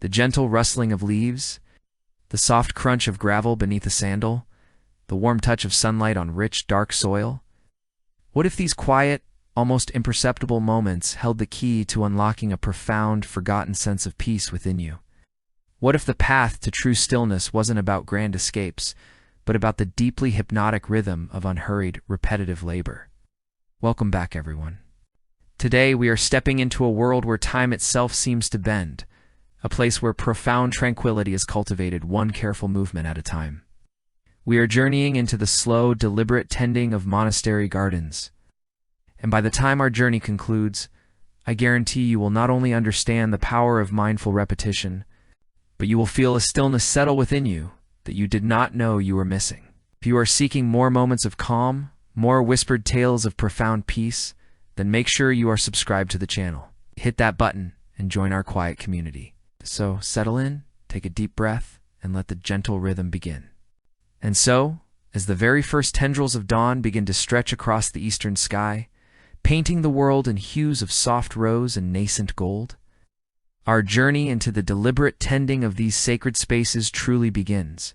The gentle rustling of leaves, the soft crunch of gravel beneath a sandal, the warm touch of sunlight on rich, dark soil. What if these quiet, almost imperceptible moments held the key to unlocking a profound, forgotten sense of peace within you? What if the path to true stillness wasn't about grand escapes, but about the deeply hypnotic rhythm of unhurried, repetitive labor? Welcome back, everyone. Today, we are stepping into a world where time itself seems to bend, a place where profound tranquility is cultivated one careful movement at a time. We are journeying into the slow, deliberate tending of monastery gardens. And by the time our journey concludes, I guarantee you will not only understand the power of mindful repetition, but you will feel a stillness settle within you that you did not know you were missing. If you are seeking more moments of calm, more whispered tales of profound peace, then make sure you are subscribed to the channel. Hit that button and join our quiet community. So settle in, take a deep breath, and let the gentle rhythm begin. And so, as the very first tendrils of dawn begin to stretch across the eastern sky, painting the world in hues of soft rose and nascent gold, our journey into the deliberate tending of these sacred spaces truly begins.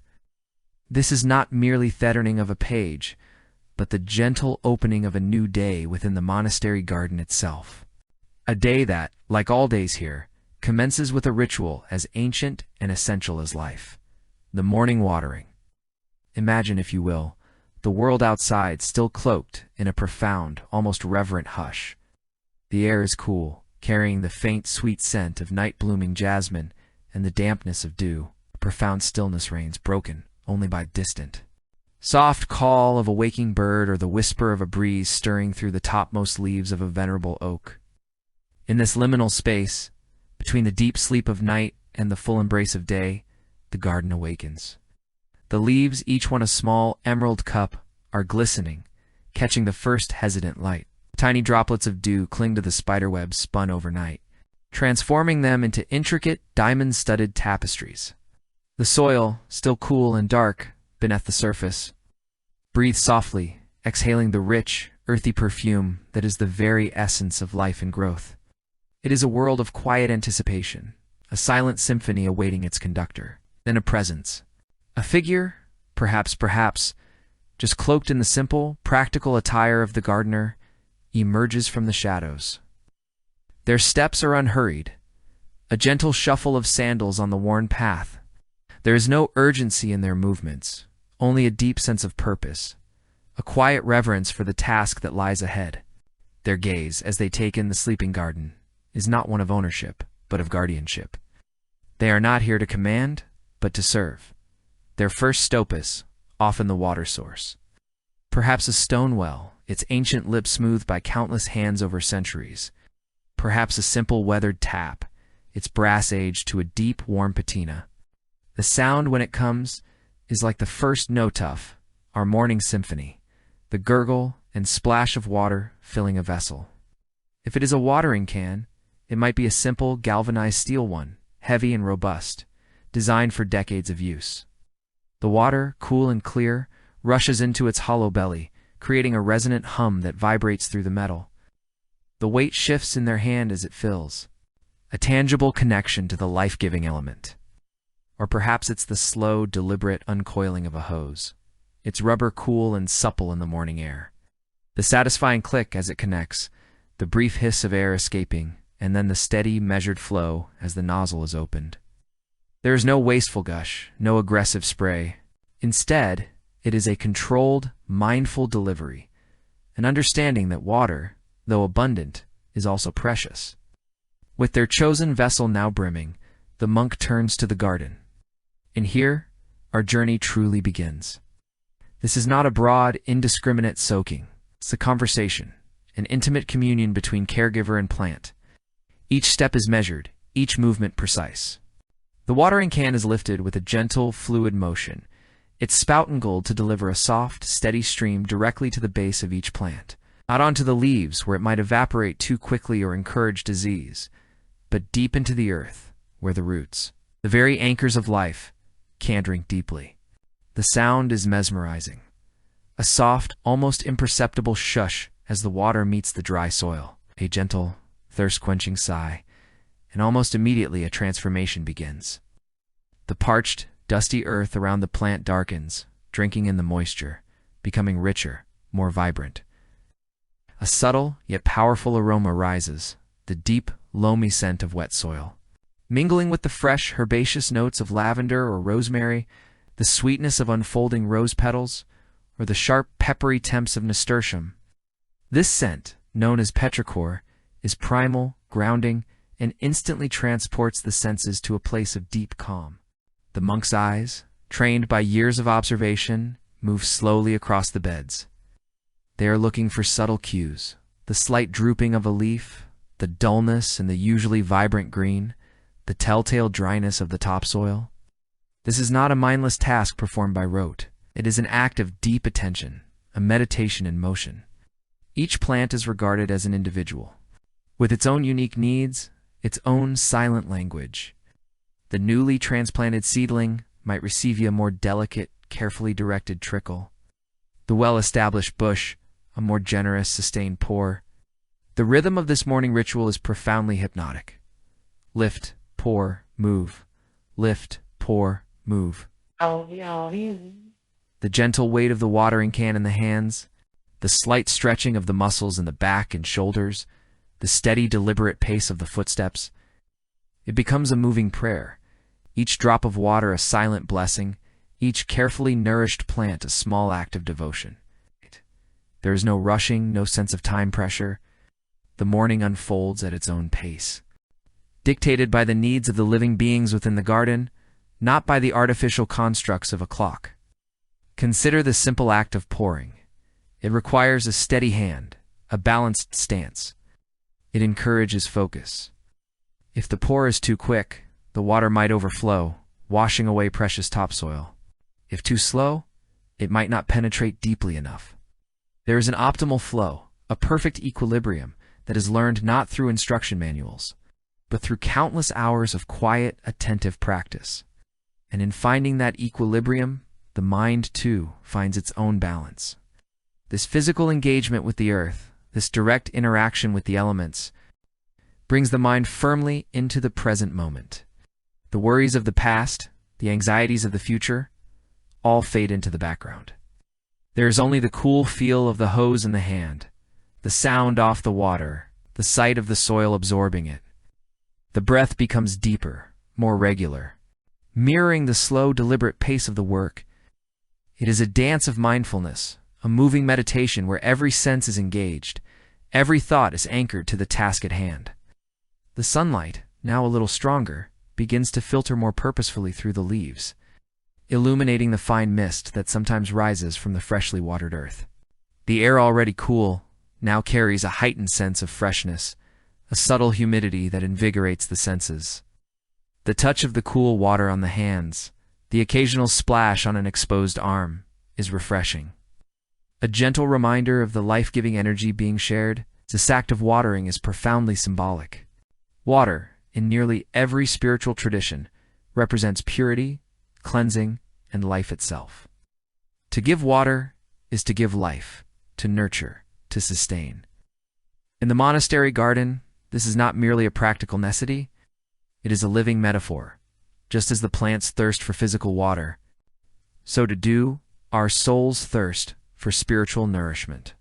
This is not merely turning of a page, but the gentle opening of a new day within the monastery garden itself. A day that, like all days here, commences with a ritual as ancient and essential as life: the morning watering. Imagine, if you will, the world outside still cloaked in a profound, almost reverent hush. The air is cool, carrying the faint, sweet scent of night-blooming jasmine and the dampness of dew. A profound stillness reigns, broken only by distant soft call of a waking bird or the whisper of a breeze stirring through the topmost leaves of a venerable oak. In this liminal space, between the deep sleep of night and the full embrace of day, the garden awakens. The leaves, each one a small emerald cup, are glistening, catching the first hesitant light. Tiny droplets of dew cling to the spiderwebs spun overnight, transforming them into intricate, diamond-studded tapestries. The soil, still cool and dark beneath the surface, breathes softly, exhaling the rich, earthy perfume that is the very essence of life and growth. It is a world of quiet anticipation, a silent symphony awaiting its conductor. Then a presence. A figure, perhaps, just cloaked in the simple, practical attire of the gardener, emerges from the shadows. Their steps are unhurried, a gentle shuffle of sandals on the worn path. There is no urgency in their movements, only a deep sense of purpose, a quiet reverence for the task that lies ahead. Their gaze, as they take in the sleeping garden, is not one of ownership, but of guardianship. They are not here to command, but to serve. Their first stopus, often the water source. Perhaps a stone well, its ancient lip smoothed by countless hands over centuries. Perhaps a simple weathered tap, its brass aged to a deep, warm patina. The sound, when it comes, is like the first no-tuff, our morning symphony, the gurgle and splash of water filling a vessel. If it is a watering can, it might be a simple, galvanized steel one, heavy and robust, designed for decades of use. The water, cool and clear, rushes into its hollow belly, creating a resonant hum that vibrates through the metal. The weight shifts in their hand as it fills, a tangible connection to the life-giving element. Or perhaps it's the slow, deliberate uncoiling of a hose, its rubber cool and supple in the morning air. The satisfying click as it connects, the brief hiss of air escaping, and then the steady, measured flow as the nozzle is opened. There is no wasteful gush, no aggressive spray. Instead, it is a controlled, mindful delivery, an understanding that water, though abundant, is also precious. With their chosen vessel now brimming, the monk turns to the garden. And here, our journey truly begins. This is not a broad, indiscriminate soaking. It's a conversation, an intimate communion between caregiver and plant. Each step is measured, each movement precise. The watering can is lifted with a gentle, fluid motion, its spout angled to deliver a soft, steady stream directly to the base of each plant, not onto the leaves where it might evaporate too quickly or encourage disease, but deep into the earth, where the roots, the very anchors of life, can drink deeply. The sound is mesmerizing, a soft, almost imperceptible shush as the water meets the dry soil, a gentle, thirst-quenching sigh, and almost immediately a transformation begins. The parched, dusty earth around the plant darkens, drinking in the moisture, becoming richer, more vibrant. A subtle yet powerful aroma rises, the deep, loamy scent of wet soil. Mingling with the fresh, herbaceous notes of lavender or rosemary, the sweetness of unfolding rose petals, or the sharp, peppery temps of nasturtium. This scent, known as petrichor, is primal, grounding, and instantly transports the senses to a place of deep calm. The monk's eyes, trained by years of observation, move slowly across the beds. They are looking for subtle cues, the slight drooping of a leaf, the dullness in the usually vibrant green, the telltale dryness of the topsoil. This is not a mindless task performed by rote. It is an act of deep attention, a meditation in motion. Each plant is regarded as an individual, with its own unique needs, its own silent language. The newly transplanted seedling might receive a more delicate, carefully directed trickle. The well-established bush, a more generous, sustained pour. The rhythm of this morning ritual is profoundly hypnotic. Lift, pour, move. Lift, pour, move. The gentle weight of the watering can in the hands, the slight stretching of the muscles in the back and shoulders, the steady, deliberate pace of the footsteps. It becomes a moving prayer, each drop of water a silent blessing, each carefully nourished plant a small act of devotion. There is no rushing, no sense of time pressure. The morning unfolds at its own pace, dictated by the needs of the living beings within the garden, not by the artificial constructs of a clock. Consider the simple act of pouring. It requires a steady hand, a balanced stance. It encourages focus. If the pour is too quick, the water might overflow, washing away precious topsoil. If too slow, it might not penetrate deeply enough. There is an optimal flow, a perfect equilibrium that is learned not through instruction manuals, but through countless hours of quiet, attentive practice. And in finding that equilibrium, the mind, too, finds its own balance. This physical engagement with the earth, this direct interaction with the elements, brings the mind firmly into the present moment. The worries of the past, the anxieties of the future, all fade into the background. There is only the cool feel of the hose in the hand, the sound off the water, the sight of the soil absorbing it. The breath becomes deeper, more regular, mirroring the slow, deliberate pace of the work. It is a dance of mindfulness, a moving meditation where every sense is engaged, every thought is anchored to the task at hand. The sunlight, now a little stronger, begins to filter more purposefully through the leaves, illuminating the fine mist that sometimes rises from the freshly watered earth. The air, already cool, now carries a heightened sense of freshness, a subtle humidity that invigorates the senses. The touch of the cool water on the hands, the occasional splash on an exposed arm, is refreshing. A gentle reminder of the life-giving energy being shared. This act of watering is profoundly symbolic. Water, in nearly every spiritual tradition, represents purity, cleansing, and life itself. To give water is to give life, to nurture, to sustain. In the monastery garden, this is not merely a practical necessity, it is a living metaphor. Just as the plants thirst for physical water, so to do our souls thirst for spiritual nourishment.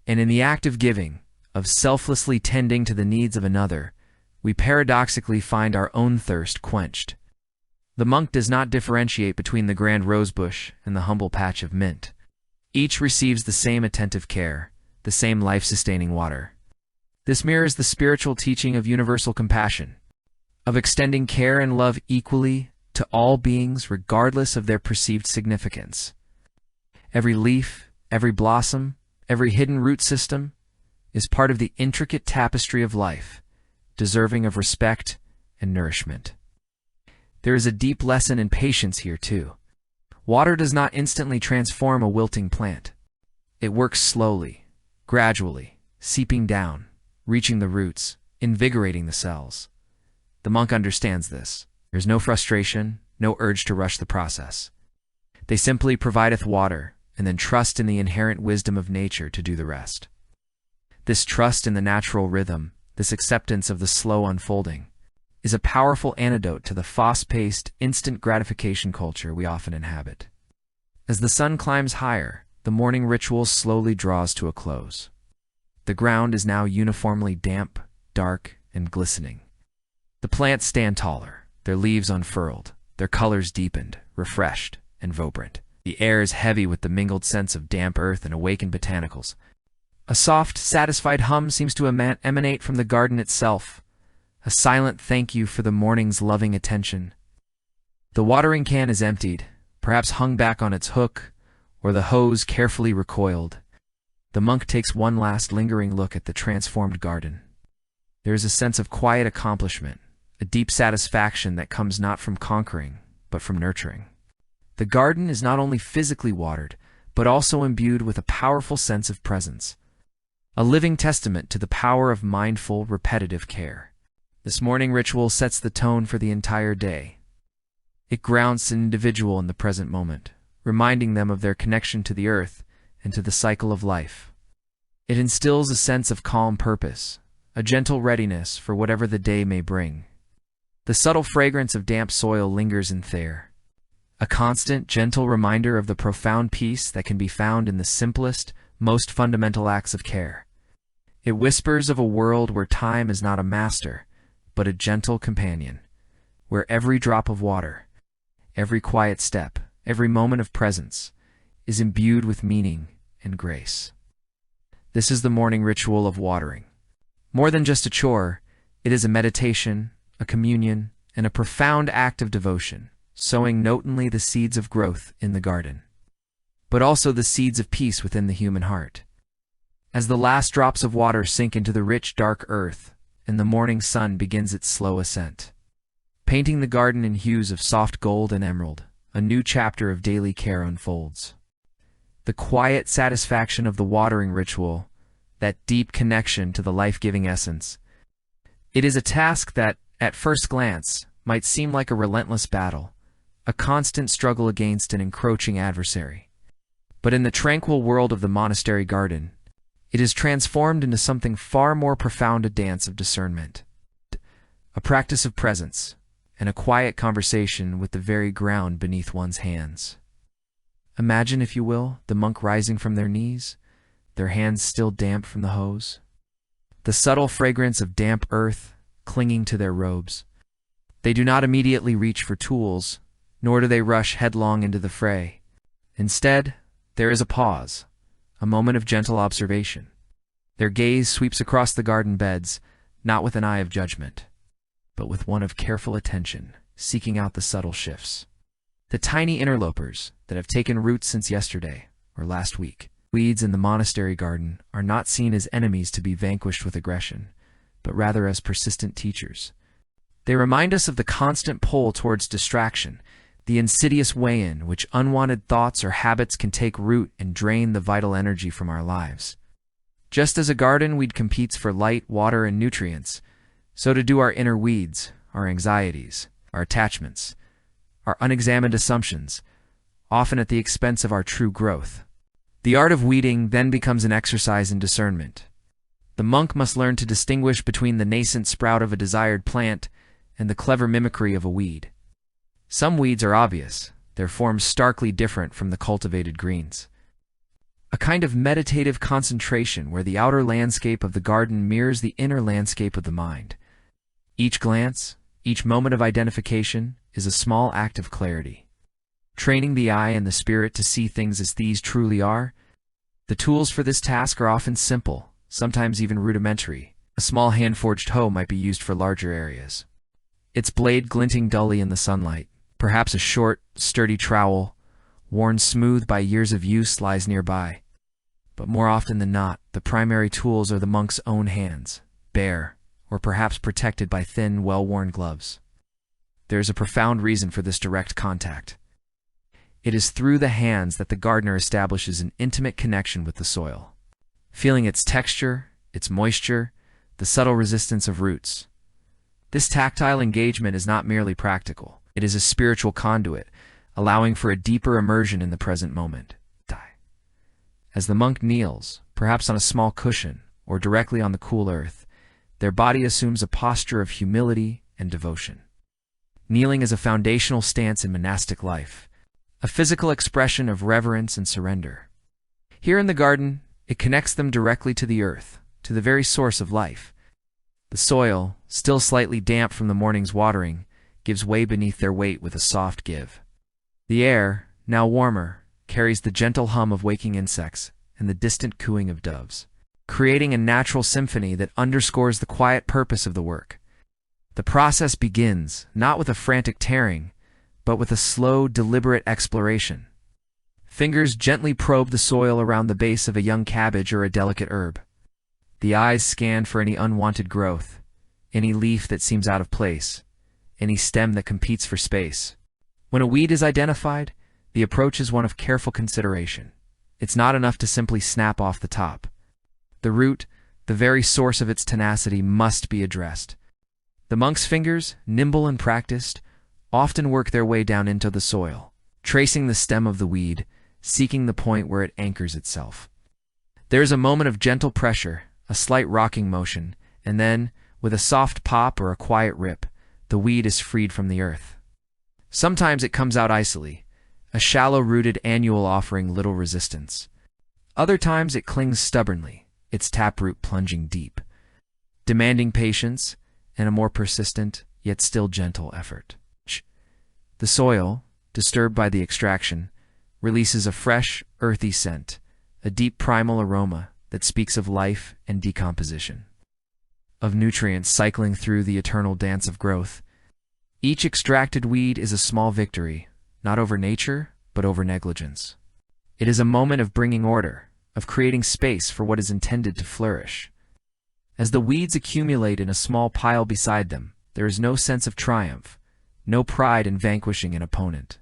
And in the act of giving, of selflessly tending to the needs of another, we paradoxically find our own thirst quenched. The monk does not differentiate between the grand rosebush and the humble patch of mint. Each receives the same attentive care, the same life-sustaining water. This mirrors the spiritual teaching of universal compassion, of extending care and love equally to all beings regardless of their perceived significance. Every leaf, every blossom, every hidden root system is part of the intricate tapestry of life, deserving of respect and nourishment. There is a deep lesson in patience here too. Water does not instantly transform a wilting plant. It works slowly, gradually, seeping down, reaching the roots, invigorating the cells. The monk understands this. There is no frustration, no urge to rush the process. They simply provideth water, and then trust in the inherent wisdom of nature to do the rest. This trust in the natural rhythm, this acceptance of the slow unfolding, is a powerful antidote to the fast-paced, instant gratification culture we often inhabit. As the sun climbs higher, the morning ritual slowly draws to a close. The ground is now uniformly damp, dark, and glistening. The plants stand taller, their leaves unfurled, their colors deepened, refreshed, and vibrant. The air is heavy with the mingled scents of damp earth and awakened botanicals. A soft, satisfied hum seems to emanate from the garden itself, a silent thank you for the morning's loving attention. The watering can is emptied, perhaps hung back on its hook, or the hose carefully recoiled. The monk takes one last lingering look at the transformed garden. There is a sense of quiet accomplishment, a deep satisfaction that comes not from conquering, but from nurturing. The garden is not only physically watered, but also imbued with a powerful sense of presence, a living testament to the power of mindful, repetitive care. This morning ritual sets the tone for the entire day. It grounds an individual in the present moment, reminding them of their connection to the earth and to the cycle of life. It instills a sense of calm purpose, a gentle readiness for whatever the day may bring. The subtle fragrance of damp soil lingers in the air, a constant, gentle reminder of the profound peace that can be found in the simplest, most fundamental acts of care. It whispers of a world where time is not a master, but a gentle companion, where every drop of water, every quiet step, every moment of presence is imbued with meaning and grace. This is the morning ritual of watering. More than just a chore, it is a meditation, a communion, and a profound act of devotion, sowing not only the seeds of growth in the garden, but also the seeds of peace within the human heart. As the last drops of water sink into the rich, dark earth, and the morning sun begins its slow ascent, painting the garden in hues of soft gold and emerald, a new chapter of daily care unfolds. The quiet satisfaction of the watering ritual, that deep connection to the life-giving essence. It is a task that, at first glance, might seem like a relentless battle, a constant struggle against an encroaching adversary. But in the tranquil world of the monastery garden, it is transformed into something far more profound, a dance of discernment, a practice of presence, and a quiet conversation with the very ground beneath one's hands. Imagine, if you will, the monk rising from their knees, their hands still damp from the hose, the subtle fragrance of damp earth clinging to their robes. They do not immediately reach for tools, nor do they rush headlong into the fray. Instead, there is a pause, a moment of gentle observation. Their gaze sweeps across the garden beds, not with an eye of judgment, but with one of careful attention, seeking out the subtle shifts. The tiny interlopers that have taken root since yesterday or last week. Weeds in the monastery garden are not seen as enemies to be vanquished with aggression, but rather as persistent teachers. They remind us of the constant pull towards distraction, the insidious way in which unwanted thoughts or habits can take root and drain the vital energy from our lives. Just as a garden weed competes for light, water, and nutrients, so do our inner weeds, our anxieties, our attachments, our unexamined assumptions, often at the expense of our true growth. The art of weeding then becomes an exercise in discernment. The monk must learn to distinguish between the nascent sprout of a desired plant and the clever mimicry of a weed. Some weeds are obvious, their forms starkly different from the cultivated greens. A kind of meditative concentration where the outer landscape of the garden mirrors the inner landscape of the mind. Each glance, each moment of identification, is a small act of clarity, training the eye and the spirit to see things as these truly are. The tools for this task are often simple, sometimes even rudimentary. A small hand-forged hoe might be used for larger areas, its blade glinting dully in the sunlight. Perhaps a short, sturdy trowel, worn smooth by years of use, lies nearby. But more often than not, the primary tools are the monk's own hands, bare, or perhaps protected by thin, well-worn gloves. There is a profound reason for this direct contact. It is through the hands that the gardener establishes an intimate connection with the soil, feeling its texture, its moisture, the subtle resistance of roots. This tactile engagement is not merely practical. It is a spiritual conduit, allowing for a deeper immersion in the present moment. As the monk kneels, perhaps on a small cushion or directly on the cool earth, their body assumes a posture of humility and devotion. Kneeling is a foundational stance in monastic life, a physical expression of reverence and surrender. Here in the garden, it connects them directly to the earth, to the very source of life. The soil, still slightly damp from the morning's watering, gives way beneath their weight with a soft give. The air, now warmer, carries the gentle hum of waking insects and the distant cooing of doves, creating a natural symphony that underscores the quiet purpose of the work. The process begins, not with a frantic tearing, but with a slow, deliberate exploration. Fingers gently probe the soil around the base of a young cabbage or a delicate herb. The eyes scan for any unwanted growth, any leaf that seems out of place, any stem that competes for space. When a weed is identified, the approach is one of careful consideration. It's not enough to simply snap off the top. The root, the very source of its tenacity, must be addressed. The monk's fingers, nimble and practiced, often work their way down into the soil, tracing the stem of the weed, seeking the point where it anchors itself. There is a moment of gentle pressure, a slight rocking motion, and then, with a soft pop or a quiet rip, the weed is freed from the earth. Sometimes it comes out icily, a shallow-rooted annual offering little resistance. Other times it clings stubbornly, its taproot plunging deep, demanding patience and a more persistent, yet still gentle effort. The soil, disturbed by the extraction, releases a fresh, earthy scent, a deep primal aroma that speaks of life and decomposition, of nutrients cycling through the eternal dance of growth. Each extracted weed is a small victory, not over nature, but over negligence. It is a moment of bringing order, of creating space for what is intended to flourish. As the weeds accumulate in a small pile beside them, there is no sense of triumph, no pride in vanquishing an opponent.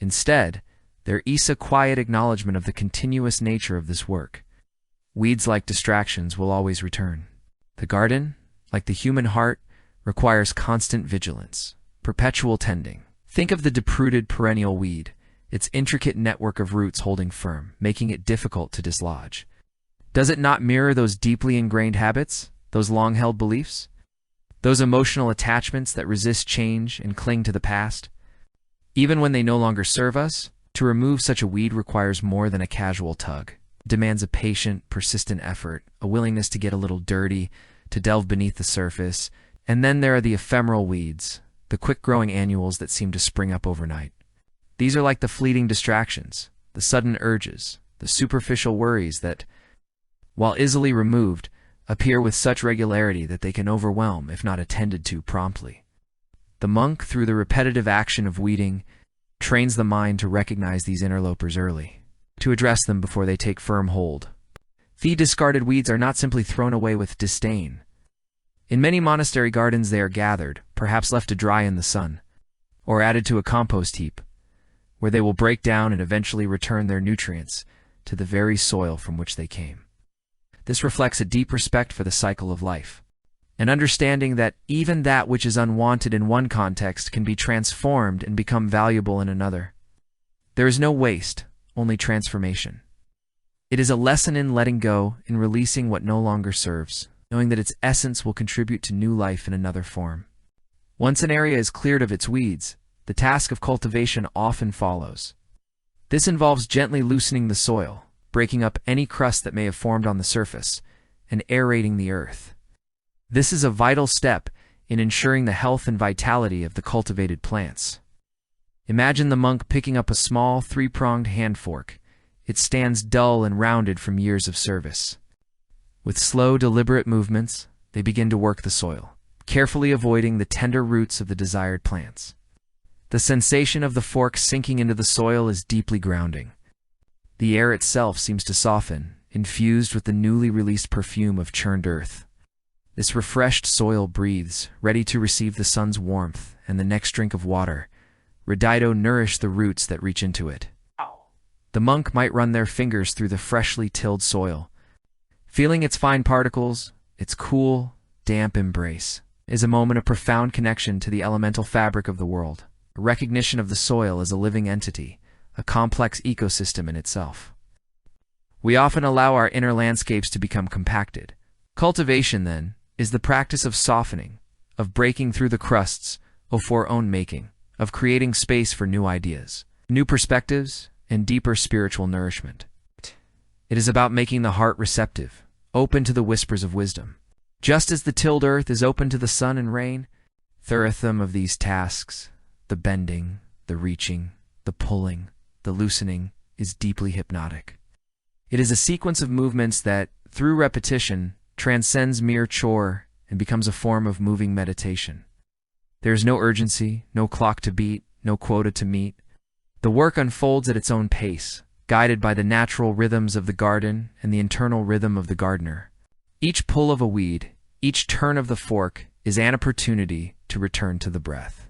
Instead, there is a quiet acknowledgement of the continuous nature of this work. Weeds, like distractions, will always return. The garden, like the human heart, requires constant vigilance, perpetual tending. Think of the deep-rooted perennial weed, its intricate network of roots holding firm, making it difficult to dislodge. Does it not mirror those deeply ingrained habits, those long-held beliefs? Those emotional attachments that resist change and cling to the past? Even when they no longer serve us, to remove such a weed requires more than a casual tug. It demands a patient, persistent effort, a willingness to get a little dirty, to delve beneath the surface. And then there are the ephemeral weeds, the quick-growing annuals that seem to spring up overnight. These are like the fleeting distractions, the sudden urges, the superficial worries that, while easily removed, appear with such regularity that they can overwhelm if not attended to promptly. The monk, through the repetitive action of weeding, trains the mind to recognize these interlopers early, to address them before they take firm hold. The discarded weeds are not simply thrown away with disdain. In many monastery gardens they are gathered, perhaps left to dry in the sun, or added to a compost heap, where they will break down and eventually return their nutrients to the very soil from which they came. This reflects a deep respect for the cycle of life, an understanding that even that which is unwanted in one context can be transformed and become valuable in another. There is no waste, only transformation. It is a lesson in letting go, in releasing what no longer serves, knowing that its essence will contribute to new life in another form. Once an area is cleared of its weeds, the task of cultivation often follows. This involves gently loosening the soil, breaking up any crust that may have formed on the surface, and aerating the earth. This is a vital step in ensuring the health and vitality of the cultivated plants. Imagine the monk picking up a small, three-pronged hand fork. It stands dull and rounded from years of service. With slow, deliberate movements, they begin to work the soil, carefully avoiding the tender roots of the desired plants. The sensation of the fork sinking into the soil is deeply grounding. The air itself seems to soften, infused with the newly released perfume of churned earth. This refreshed soil breathes, ready to receive the sun's warmth and the next drink of water. Reddito nourish the roots that reach into it. The monk might run their fingers through the freshly tilled soil. Feeling its fine particles, its cool, damp embrace, is a moment of profound connection to the elemental fabric of the world, a recognition of the soil as a living entity, a complex ecosystem in itself. We often allow our inner landscapes to become compacted. Cultivation, then, is the practice of softening, of breaking through the crusts of for own making, of creating space for new ideas, new perspectives, and deeper spiritual nourishment. It is about making the heart receptive, open to the whispers of wisdom. Just as the tilled earth is open to the sun and rain, the rhythm of these tasks, the bending, the reaching, the pulling, the loosening, is deeply hypnotic. It is a sequence of movements that, through repetition, transcends mere chore and becomes a form of moving meditation. There is no urgency, no clock to beat, no quota to meet. The work unfolds at its own pace, guided by the natural rhythms of the garden and the internal rhythm of the gardener. Each pull of a weed, each turn of the fork, is an opportunity to return to the breath,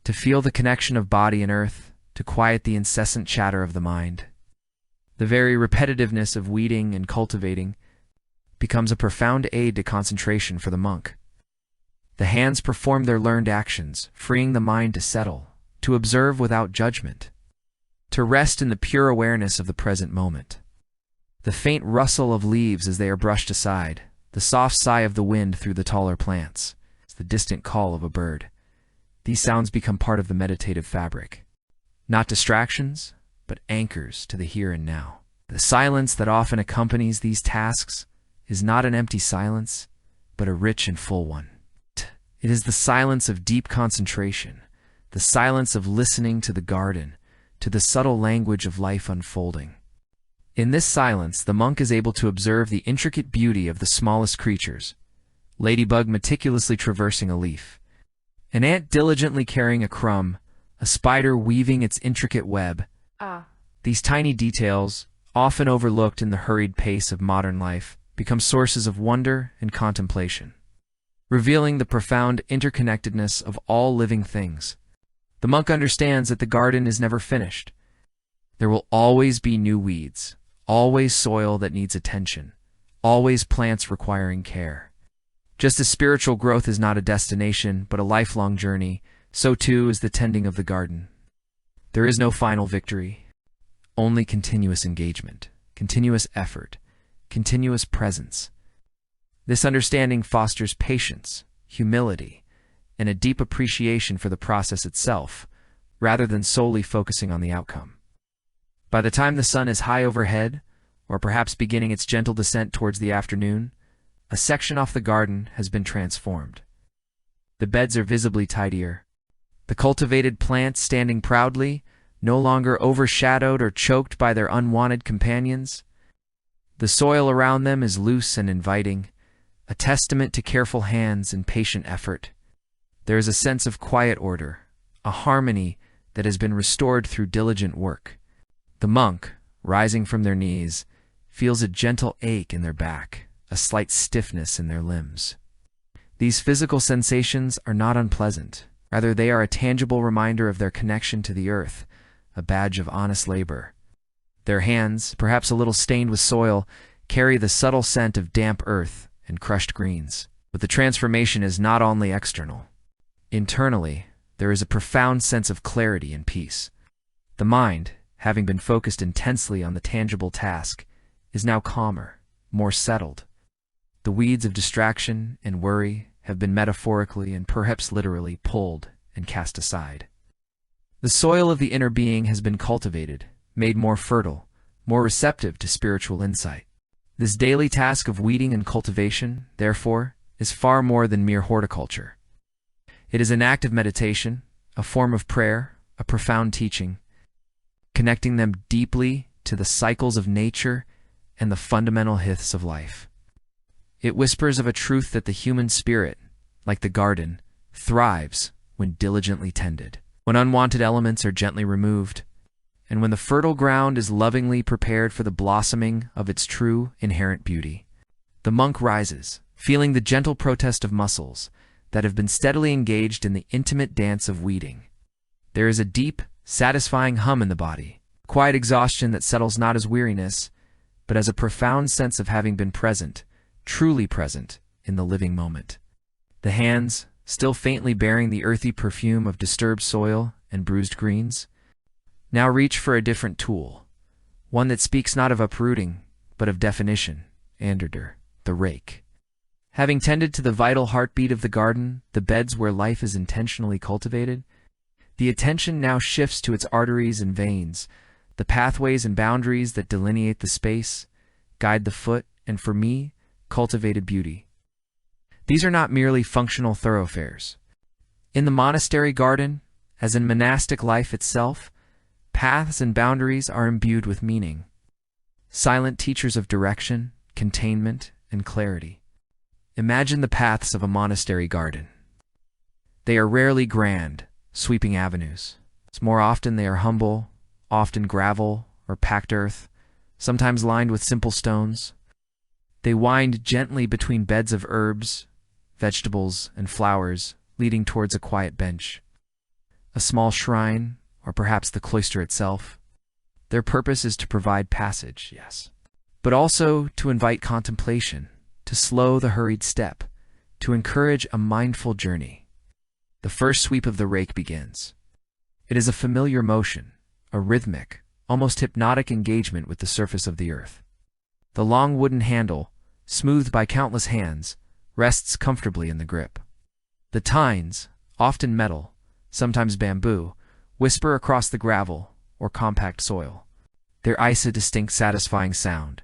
to feel the connection of body and earth, to quiet the incessant chatter of the mind. The very repetitiveness of weeding and cultivating becomes a profound aid to concentration for the monk. The hands perform their learned actions, freeing the mind to settle, to observe without judgment, to rest in the pure awareness of the present moment. The faint rustle of leaves as they are brushed aside, the soft sigh of the wind through the taller plants, the distant call of a bird. These sounds become part of the meditative fabric. Not distractions, but anchors to the here and now. The silence that often accompanies these tasks is not an empty silence, but a rich and full one. It is the silence of deep concentration, the silence of listening to the garden, to the subtle language of life unfolding. In this silence, the monk is able to observe the intricate beauty of the smallest creatures: ladybug meticulously traversing a leaf, an ant diligently carrying a crumb, a spider weaving its intricate web. These tiny details, often overlooked in the hurried pace of modern life, become sources of wonder and contemplation, revealing the profound interconnectedness of all living things. The monk understands that the garden is never finished. There will always be new weeds, always soil that needs attention, always plants requiring care. Just as spiritual growth is not a destination but a lifelong journey, so too is the tending of the garden. There is no final victory, only continuous engagement, continuous effort, continuous presence. This understanding fosters patience, humility, and a deep appreciation for the process itself, rather than solely focusing on the outcome. By the time the sun is high overhead, or perhaps beginning its gentle descent towards the afternoon, a section off the garden has been transformed. The beds are visibly tidier, the cultivated plants standing proudly, no longer overshadowed or choked by their unwanted companions. The soil around them is loose and inviting, a testament to careful hands and patient effort. There is a sense of quiet order, a harmony that has been restored through diligent work. The monk, rising from their knees, feels a gentle ache in their back, a slight stiffness in their limbs. These physical sensations are not unpleasant. Rather, they are a tangible reminder of their connection to the earth, a badge of honest labor. Their hands, perhaps a little stained with soil, carry the subtle scent of damp earth and crushed greens. But the transformation is not only external. Internally, there is a profound sense of clarity and peace. The mind, having been focused intensely on the tangible task, is now calmer, more settled. The weeds of distraction and worry have been metaphorically and perhaps literally pulled and cast aside. The soil of the inner being has been cultivated, made more fertile, more receptive to spiritual insight. This daily task of weeding and cultivation, therefore, is far more than mere horticulture. It is an act of meditation, a form of prayer, a profound teaching, connecting them deeply to the cycles of nature and the fundamental hiths of life. It whispers of a truth that the human spirit, like the garden, thrives when diligently tended, when unwanted elements are gently removed, and when the fertile ground is lovingly prepared for the blossoming of its true inherent beauty. The monk rises, feeling the gentle protest of muscles that have been steadily engaged in the intimate dance of weeding. There is a deep, satisfying hum in the body, quiet exhaustion that settles not as weariness, but as a profound sense of having been present, truly present, in the living moment. The hands, still faintly bearing the earthy perfume of disturbed soil and bruised greens, now reach for a different tool, one that speaks not of uprooting, but of definition, the rake. Having tended to the vital heartbeat of the garden, the beds where life is intentionally cultivated, the attention now shifts to its arteries and veins, the pathways and boundaries that delineate the space, guide the foot, and for me, cultivated beauty. These are not merely functional thoroughfares. In the monastery garden, as in monastic life itself, paths and boundaries are imbued with meaning. Silent teachers of direction, containment, and clarity. Imagine the paths of a monastery garden. They are rarely grand, sweeping avenues. More often they are humble, often gravel or packed earth, sometimes lined with simple stones. They wind gently between beds of herbs, vegetables, and flowers, leading towards a quiet bench. A small shrine, or perhaps the cloister itself. Their purpose is to provide passage, yes, but also to invite contemplation, to slow the hurried step, to encourage a mindful journey. The first sweep of the rake begins. It is a familiar motion, a rhythmic, almost hypnotic engagement with the surface of the earth. The long wooden handle, smoothed by countless hands, rests comfortably in the grip. The tines, often metal, sometimes bamboo, whisper across the gravel or compact soil. Their ice a distinct satisfying sound,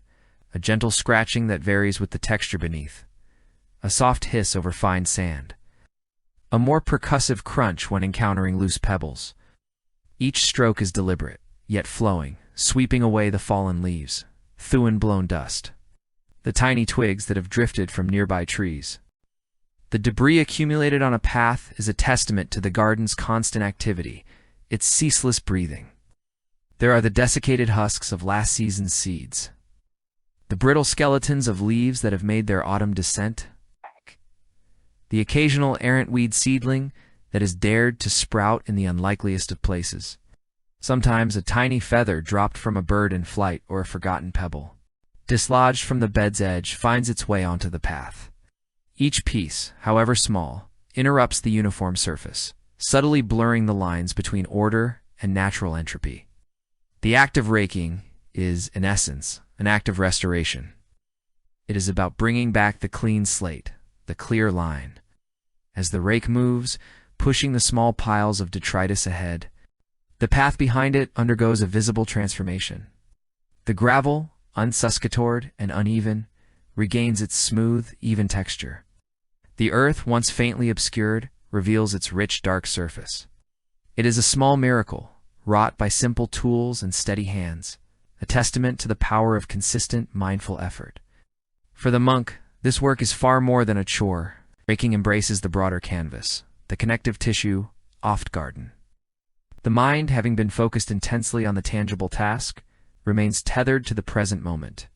a gentle scratching that varies with the texture beneath, a soft hiss over fine sand, a more percussive crunch when encountering loose pebbles. Each stroke is deliberate, yet flowing, sweeping away the fallen leaves, thuin-blown dust, the tiny twigs that have drifted from nearby trees. The debris accumulated on a path is a testament to the garden's constant activity, its ceaseless breathing. There are the desiccated husks of last season's seeds, the brittle skeletons of leaves that have made their autumn descent, the occasional errant weed seedling that has dared to sprout in the unlikeliest of places. Sometimes a tiny feather dropped from a bird in flight or a forgotten pebble, dislodged from the bed's edge, finds its way onto the path. Each piece, however small, interrupts the uniform surface, subtly blurring the lines between order and natural entropy. The act of raking is, in essence, an act of restoration. It is about bringing back the clean slate, the clear line. As the rake moves, pushing the small piles of detritus ahead, the path behind it undergoes a visible transformation. The gravel, unsuscatored and uneven, regains its smooth, even texture. The earth, once faintly obscured, reveals its rich, dark surface. It is a small miracle, wrought by simple tools and steady hands, a testament to the power of consistent, mindful effort. For the monk, this work is far more than a chore. Raking embraces the broader canvas, the connective tissue, oft garden. The mind, having been focused intensely on the tangible task, remains tethered to the present moment.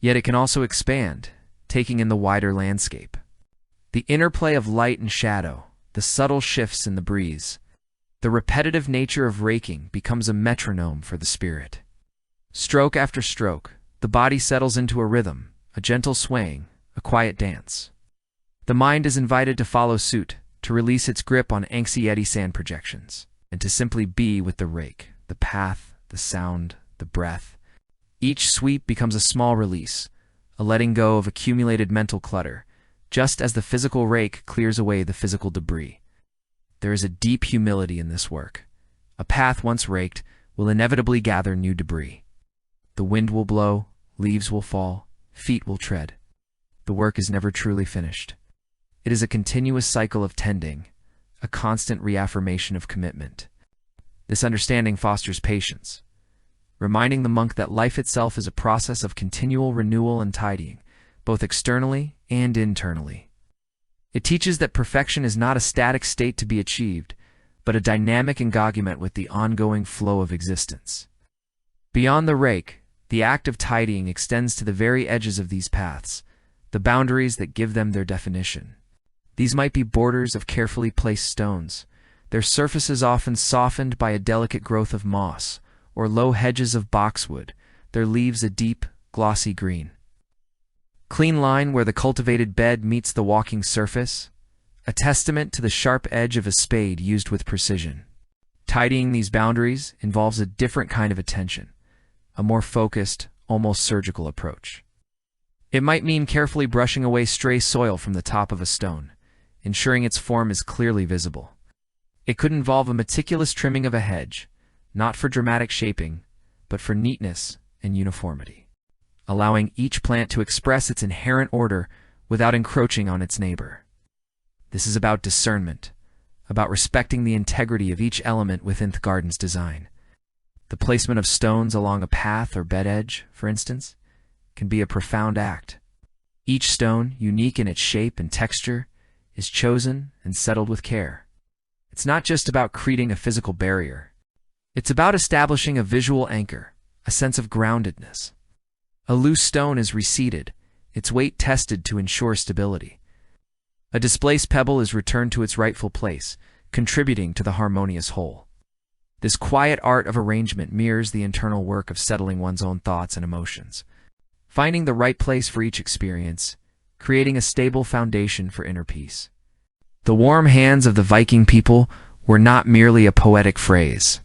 Yet it can also expand, taking in the wider landscape. The interplay of light and shadow, the subtle shifts in the breeze, the repetitive nature of raking becomes a metronome for the spirit. Stroke after stroke, the body settles into a rhythm, a gentle swaying, a quiet dance. The mind is invited to follow suit, to release its grip on angsty sand projections, and to simply be with the rake, the path, the sound, the breath. Each sweep becomes a small release, a letting go of accumulated mental clutter, just as the physical rake clears away the physical debris. There is a deep humility in this work. A path once raked will inevitably gather new debris. The wind will blow, leaves will fall, feet will tread. The work is never truly finished. It is a continuous cycle of tending, a constant reaffirmation of commitment. This understanding fosters patience, reminding the monk that life itself is a process of continual renewal and tidying, both externally and internally. It teaches that perfection is not a static state to be achieved, but a dynamic engagement with the ongoing flow of existence. Beyond the rake, the act of tidying extends to the very edges of these paths, the boundaries that give them their definition. These might be borders of carefully placed stones, their surfaces often softened by a delicate growth of moss, or low hedges of boxwood, their leaves a deep, glossy green. Clean line where the cultivated bed meets the walking surface, a testament to the sharp edge of a spade used with precision. Tidying these boundaries involves a different kind of attention, a more focused, almost surgical approach. It might mean carefully brushing away stray soil from the top of a stone, ensuring its form is clearly visible. It could involve a meticulous trimming of a hedge, not for dramatic shaping, but for neatness and uniformity, allowing each plant to express its inherent order without encroaching on its neighbor. This is about discernment, about respecting the integrity of each element within the garden's design. The placement of stones along a path or bed edge, for instance, can be a profound act. Each stone, unique in its shape and texture, is chosen and settled with care. It's not just about creating a physical barrier. It's about establishing a visual anchor, a sense of groundedness. A loose stone is reseated, its weight tested to ensure stability. A displaced pebble is returned to its rightful place, contributing to the harmonious whole. This quiet art of arrangement mirrors the internal work of settling one's own thoughts and emotions, finding the right place for each experience, creating a stable foundation for inner peace. The warm hands of the Viking people were not merely a poetic phrase.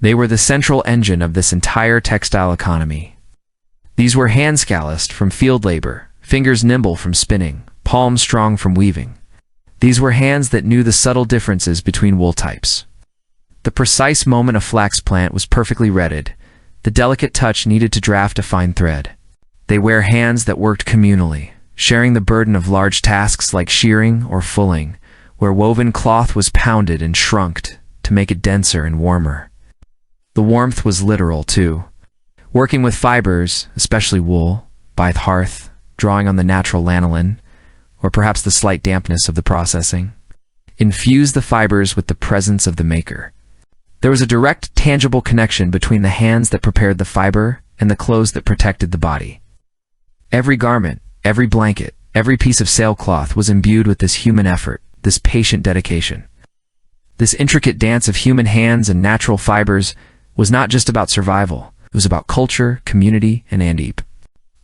They were the central engine of this entire textile economy. These were hands calloused from field labor, fingers nimble from spinning, palms strong from weaving. These were hands that knew the subtle differences between wool types. The precise moment a flax plant was perfectly retted, the delicate touch needed to draft a fine thread. They were hands that worked communally, sharing the burden of large tasks like shearing or fulling, where woven cloth was pounded and shrunk to make it denser and warmer. The warmth was literal, too. Working with fibers, especially wool, by the hearth, drawing on the natural lanolin, or perhaps the slight dampness of the processing, infused the fibers with the presence of the maker. There was a direct, tangible connection between the hands that prepared the fiber and the clothes that protected the body. Every garment, every blanket, every piece of sailcloth was imbued with this human effort, this patient dedication. This intricate dance of human hands and natural fibers was not just about survival. It was about culture, community, and deep,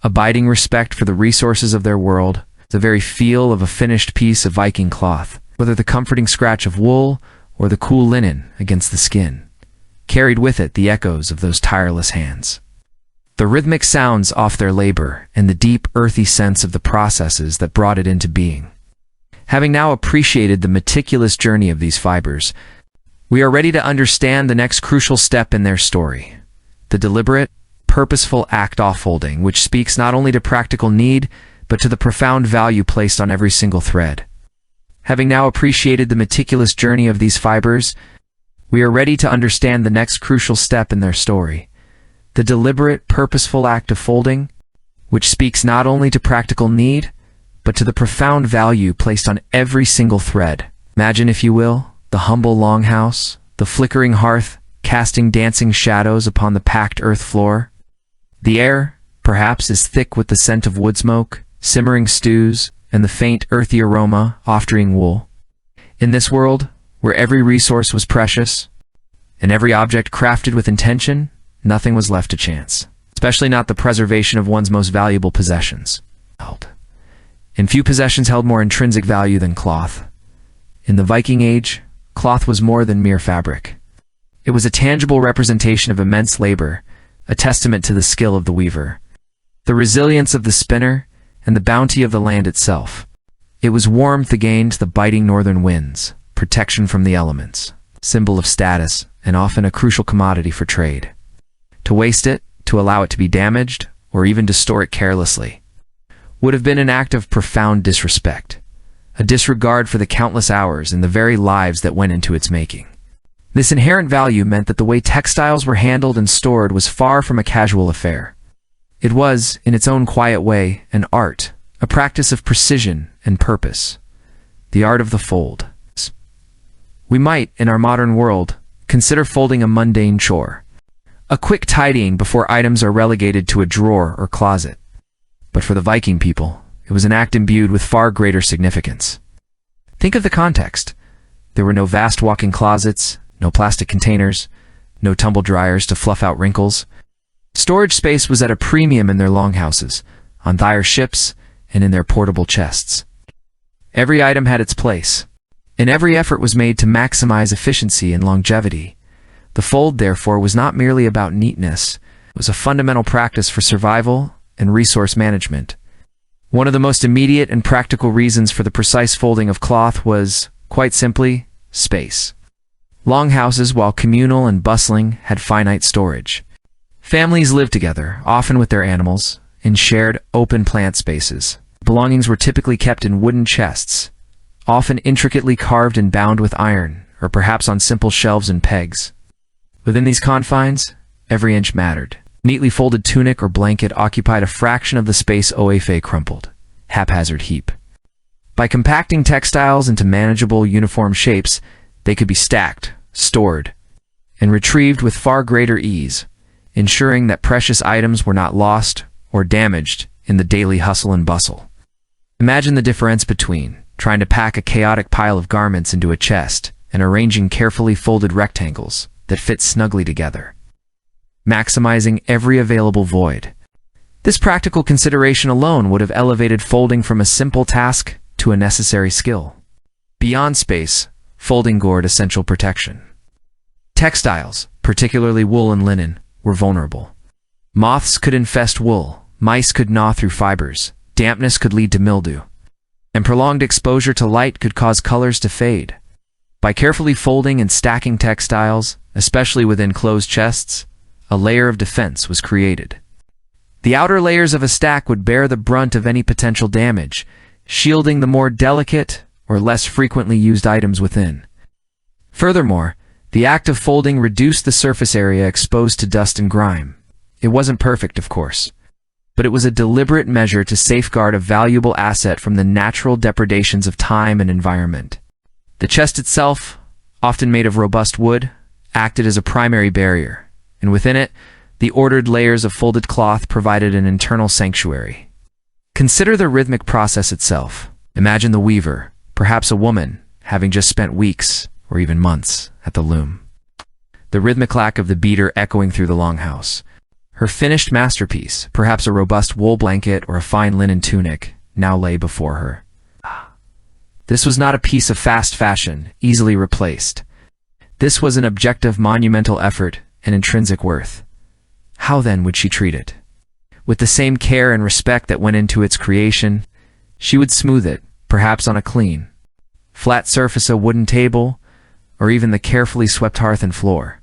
abiding respect for the resources of their world, the very feel of a finished piece of Viking cloth, whether the comforting scratch of wool or the cool linen against the skin, carried with it the echoes of those tireless hands. The rhythmic sounds off their labor and the deep, earthy sense of the processes that brought it into being. Having now appreciated the meticulous journey of these fibers, we are ready to understand the next crucial step in their story, the deliberate, purposeful act of folding, which speaks not only to practical need, but to the profound value placed on every single thread. Having now appreciated the meticulous journey of these fibers, we are ready to understand the next crucial step in their story, the deliberate, purposeful act of folding, which speaks not only to practical need, but to the profound value placed on every single thread. Imagine, if you will, the humble longhouse, the flickering hearth, casting dancing shadows upon the packed earth floor. The air, perhaps, is thick with the scent of wood smoke, simmering stews, and the faint, earthy aroma of drying wool. In this world, where every resource was precious, and every object crafted with intention, nothing was left to chance, especially not the preservation of one's most valuable possessions. And few possessions held more intrinsic value than cloth. In the Viking Age, cloth was more than mere fabric. It was a tangible representation of immense labor, a testament to the skill of the weaver, the resilience of the spinner, and the bounty of the land itself. It was warmth against the biting northern winds, protection from the elements, symbol of status, and often a crucial commodity for trade. To waste it, to allow it to be damaged, or even to store it carelessly, would have been an act of profound disrespect, a disregard for the countless hours and the very lives that went into its making. This inherent value meant that the way textiles were handled and stored was far from a casual affair. It was, in its own quiet way, an art, a practice of precision and purpose, the art of the fold. We might, in our modern world, consider folding a mundane chore, a quick tidying before items are relegated to a drawer or closet. But for the Viking people, it was an act imbued with far greater significance. Think of the context. There were no vast walk-in closets, no plastic containers, no tumble dryers to fluff out wrinkles. Storage space was at a premium in their longhouses, on their ships, and in their portable chests. Every item had its place, and every effort was made to maximize efficiency and longevity. The fold, therefore, was not merely about neatness. It was a fundamental practice for survival and resource management, One of the most immediate and practical reasons for the precise folding of cloth was, quite simply, space. Longhouses, while communal and bustling, had finite storage. Families lived together, often with their animals, in shared, open plant spaces. Belongings were typically kept in wooden chests, often intricately carved and bound with iron, or perhaps on simple shelves and pegs. Within these confines, every inch mattered. Neatly folded tunic or blanket occupied a fraction of the space OFA crumpled, haphazard heap. By compacting textiles into manageable, uniform shapes, they could be stacked, stored, and retrieved with far greater ease, ensuring that precious items were not lost or damaged in the daily hustle and bustle. Imagine the difference between trying to pack a chaotic pile of garments into a chest and arranging carefully folded rectangles that fit snugly together, maximizing every available void. This practical consideration alone would have elevated folding from a simple task to a necessary skill. Beyond space, folding guarded essential protection. Textiles, particularly wool and linen, were vulnerable. Moths could infest wool, mice could gnaw through fibers, dampness could lead to mildew, and prolonged exposure to light could cause colors to fade. By carefully folding and stacking textiles, especially within closed chests, a layer of defense was created. The outer layers of a stack would bear the brunt of any potential damage, shielding the more delicate or less frequently used items within. Furthermore, the act of folding reduced the surface area exposed to dust and grime. It wasn't perfect, of course, but it was a deliberate measure to safeguard a valuable asset from the natural depredations of time and environment. The chest itself, often made of robust wood, acted as a primary barrier, and within it, the ordered layers of folded cloth provided an internal sanctuary. Consider the rhythmic process itself. Imagine the weaver, perhaps a woman, having just spent weeks, or even months, at the loom. The rhythmic clack of the beater echoing through the longhouse. Her finished masterpiece, perhaps a robust wool blanket or a fine linen tunic, now lay before her. This was not a piece of fast fashion, easily replaced. This was an objective, monumental effort and intrinsic worth. How then would she treat it? With the same care and respect that went into its creation, she would smooth it, perhaps on a clean, flat surface, a wooden table, or even the carefully swept hearth and floor.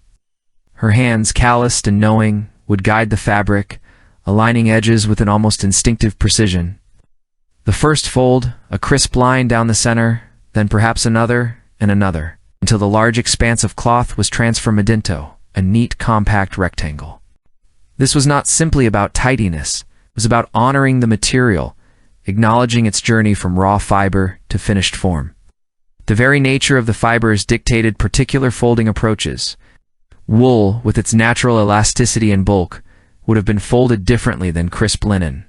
Her hands, calloused and knowing, would guide the fabric, aligning edges with an almost instinctive precision. The first fold, a crisp line down the center, then perhaps another and another, until the large expanse of cloth was transformed into a neat, compact rectangle. This was not simply about tidiness, it was about honoring the material, acknowledging its journey from raw fiber to finished form. The very nature of the fibers dictated particular folding approaches. Wool, with its natural elasticity and bulk, would have been folded differently than crisp linen.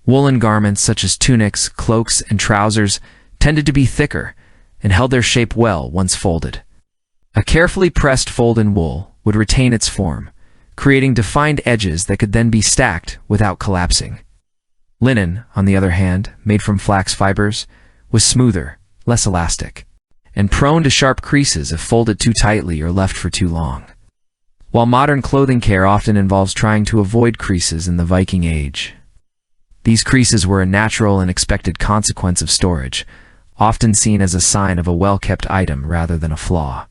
Woolen garments such as tunics, cloaks, and trousers tended to be thicker and held their shape well once folded. A carefully pressed fold in wool would retain its form, creating defined edges that could then be stacked without collapsing. Linen, on the other hand, made from flax fibers, was smoother, less elastic, and prone to sharp creases if folded too tightly or left for too long. While modern clothing care often involves trying to avoid creases in the Viking Age, these creases were a natural and expected consequence of storage, often seen as a sign of a well-kept item rather than a flaw.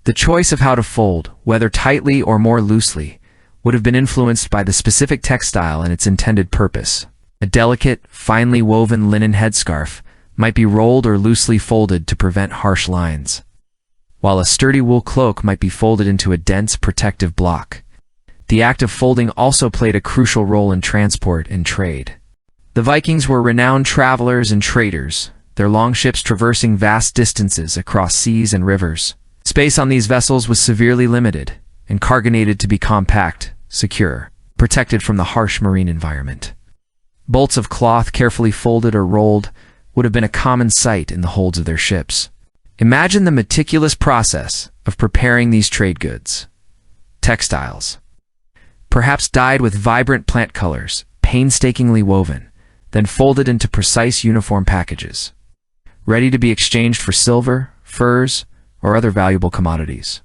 The choice of how to fold, whether tightly or more loosely, would have been influenced by the specific textile and its intended purpose. A delicate, finely woven linen headscarf might be rolled or loosely folded to prevent harsh lines, while a sturdy wool cloak might be folded into a dense, protective block. The act of folding also played a crucial role in transport and trade. The Vikings were renowned travelers and traders, their longships traversing vast distances across seas and rivers. Space on these vessels was severely limited, and cargo needed to be compact, secure, protected from the harsh marine environment. Bolts of cloth carefully folded or rolled would have been a common sight in the holds of their ships. Imagine the meticulous process of preparing these trade goods. Textiles, perhaps dyed with vibrant plant colors, painstakingly woven, then folded into precise uniform packages, ready to be exchanged for silver, furs, or other valuable commodities.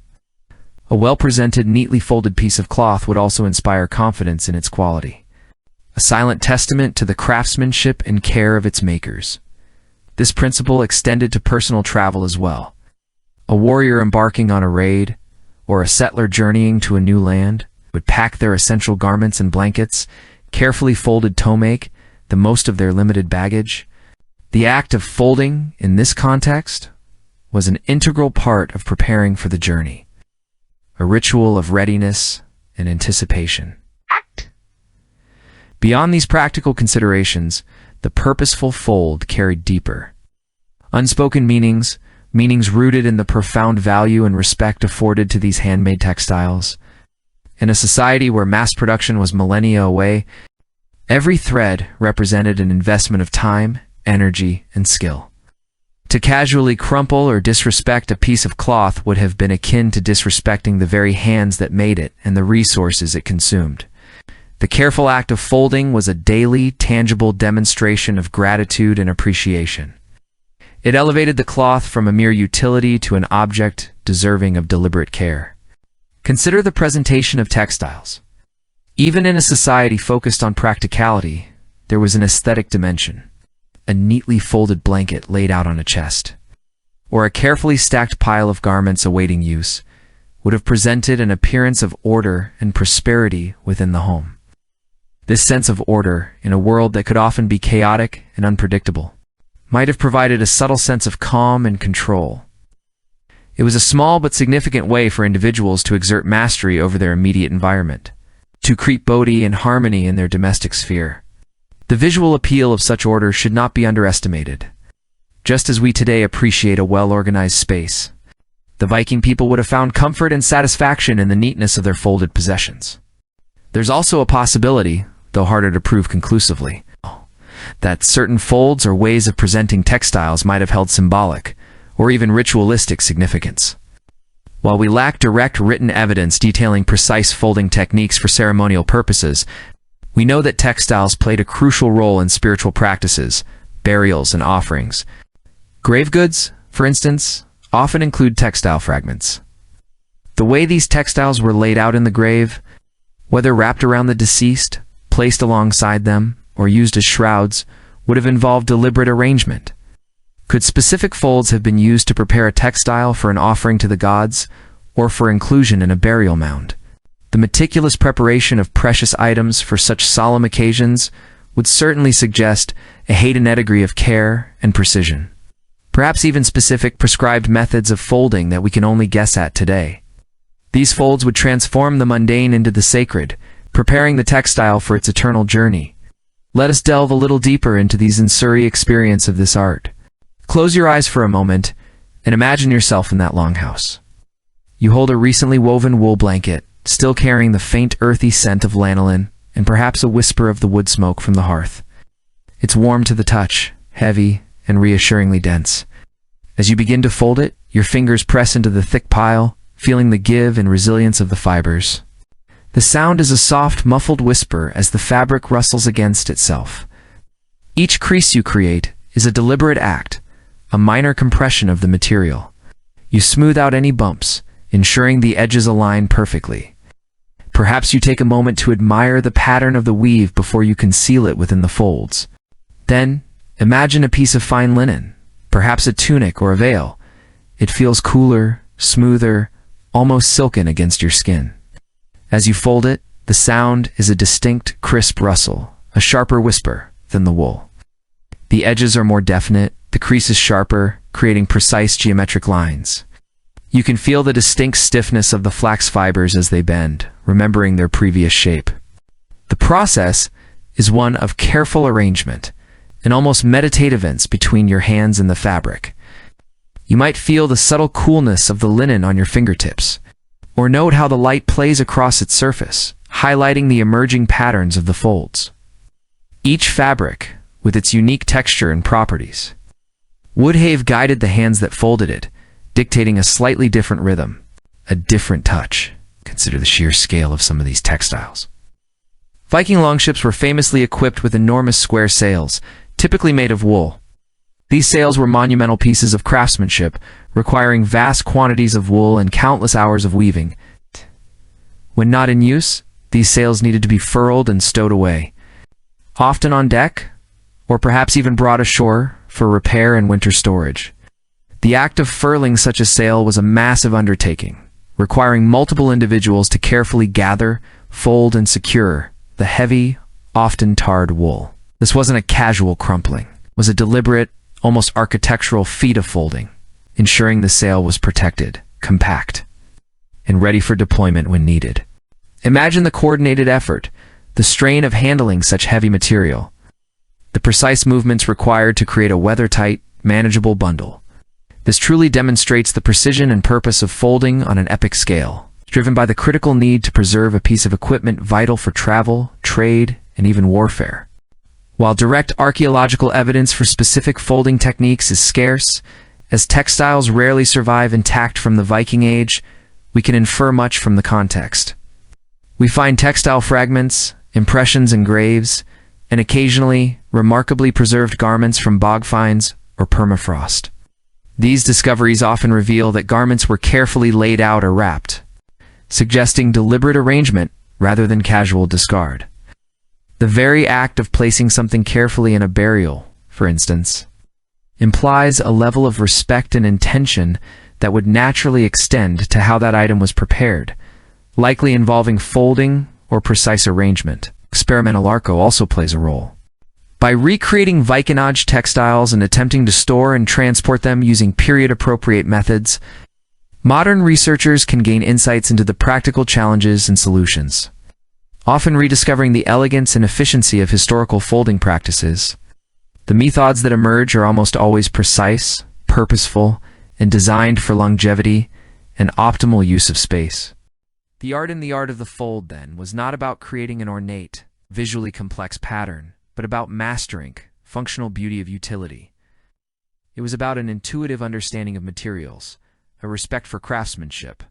A well-presented, neatly folded piece of cloth would also inspire confidence in its quality. a silent testament to the craftsmanship and care of its makers. This principle extended to personal travel as well. A warrior embarking on a raid, or a settler journeying to a new land, would pack their essential garments and blankets, carefully folded to make the most of their limited baggage. The act of folding, in this context, was an integral part of preparing for the journey, a ritual of readiness and anticipation. Beyond these practical considerations, the purposeful fold carried deeper, unspoken meanings rooted in the profound value and respect afforded to these handmade textiles. In a society where mass production was millennia away, every thread represented an investment of time, energy, and skill. To casually crumple or disrespect a piece of cloth would have been akin to disrespecting the very hands that made it and the resources it consumed. The careful act of folding was a daily, tangible demonstration of gratitude and appreciation. It elevated the cloth from a mere utility to an object deserving of deliberate care. Consider the presentation of textiles. Even in a society focused on practicality, there was an aesthetic dimension. A neatly folded blanket laid out on a chest, or a carefully stacked pile of garments awaiting use, would have presented an appearance of order and prosperity within the home. This sense of order, in a world that could often be chaotic and unpredictable, might have provided a subtle sense of calm and control. It was a small but significant way for individuals to exert mastery over their immediate environment, to create bodhi and harmony in their domestic sphere. The visual appeal of such order should not be underestimated. Just as we today appreciate a well-organized space, the Viking people would have found comfort and satisfaction in the neatness of their folded possessions. There's also a possibility, though harder to prove conclusively, that certain folds or ways of presenting textiles might have held symbolic, or even ritualistic significance. While we lack direct written evidence detailing precise folding techniques for ceremonial purposes, we know that textiles played a crucial role in spiritual practices, burials, and offerings. Grave goods, for instance, often include textile fragments. The way these textiles were laid out in the grave, whether wrapped around the deceased, placed alongside them, or used as shrouds, would have involved deliberate arrangement. Could specific folds have been used to prepare a textile for an offering to the gods, or for inclusion in a burial mound? The meticulous preparation of precious items for such solemn occasions would certainly suggest a hidden degree of care and precision. Perhaps even specific prescribed methods of folding that we can only guess at today. These folds would transform the mundane into the sacred, preparing the textile for its eternal journey. Let us delve a little deeper into the sensory experience of this art. Close your eyes for a moment and imagine yourself in that longhouse. You hold a recently woven wool blanket, still carrying the faint earthy scent of lanolin and perhaps a whisper of the wood smoke from the hearth. It's warm to the touch, heavy and reassuringly dense. As you begin to fold it, your fingers press into the thick pile, feeling the give and resilience of the fibers. The sound is a soft, muffled whisper as the fabric rustles against itself. Each crease you create is a deliberate act, a minor compression of the material. You smooth out any bumps, ensuring the edges align perfectly. Perhaps you take a moment to admire the pattern of the weave before you conceal it within the folds. Then, imagine a piece of fine linen, perhaps a tunic or a veil. It feels cooler, smoother, almost silken against your skin. As you fold it, the sound is a distinct, crisp rustle, a sharper whisper than the wool. The edges are more definite, the crease is sharper, creating precise geometric lines. You can feel the distinct stiffness of the flax fibers as they bend, remembering their previous shape. The process is one of careful arrangement, an almost meditative dance between your hands and the fabric. You might feel the subtle coolness of the linen on your fingertips, or note how the light plays across its surface, highlighting the emerging patterns of the folds. Each fabric, with its unique texture and properties, would have guided the hands that folded it, dictating a slightly different rhythm, a different touch. Consider the sheer scale of some of these textiles. Viking longships were famously equipped with enormous square sails, typically made of wool. These sails were monumental pieces of craftsmanship, requiring vast quantities of wool and countless hours of weaving. When not in use, these sails needed to be furled and stowed away. often on deck, or perhaps even brought ashore for repair and winter storage. The act of furling such a sail was a massive undertaking, requiring multiple individuals to carefully gather, fold, and secure the heavy, often tarred wool. This wasn't a casual crumpling. It was a deliberate, almost architectural feat of folding, ensuring the sail was protected, compact, and ready for deployment when needed. Imagine the coordinated effort, the strain of handling such heavy material, the precise movements required to create a weather-tight, manageable bundle. This truly demonstrates the precision and purpose of folding on an epic scale, driven by the critical need to preserve a piece of equipment vital for travel, trade, and even warfare. While direct archaeological evidence for specific folding techniques is scarce, as textiles rarely survive intact from the Viking Age, we can infer much from the context. We find textile fragments, impressions and graves, and occasionally remarkably preserved garments from bog finds or permafrost. These discoveries often reveal that garments were carefully laid out or wrapped, suggesting deliberate arrangement rather than casual discard. The very act of placing something carefully in a burial, for instance, implies a level of respect and intention that would naturally extend to how that item was prepared, likely involving folding or precise arrangement. Experimental arco also plays a role. By recreating Viking Age textiles and attempting to store and transport them using period-appropriate methods, modern researchers can gain insights into the practical challenges and solutions, often rediscovering the elegance and efficiency of historical folding practices. The methods that emerge are almost always precise, purposeful, and designed for longevity and optimal use of space. The art in the art of the fold, then, was not about creating an ornate, visually complex pattern, but about mastering functional beauty of utility. It was about an intuitive understanding of materials, a respect for craftsmanship,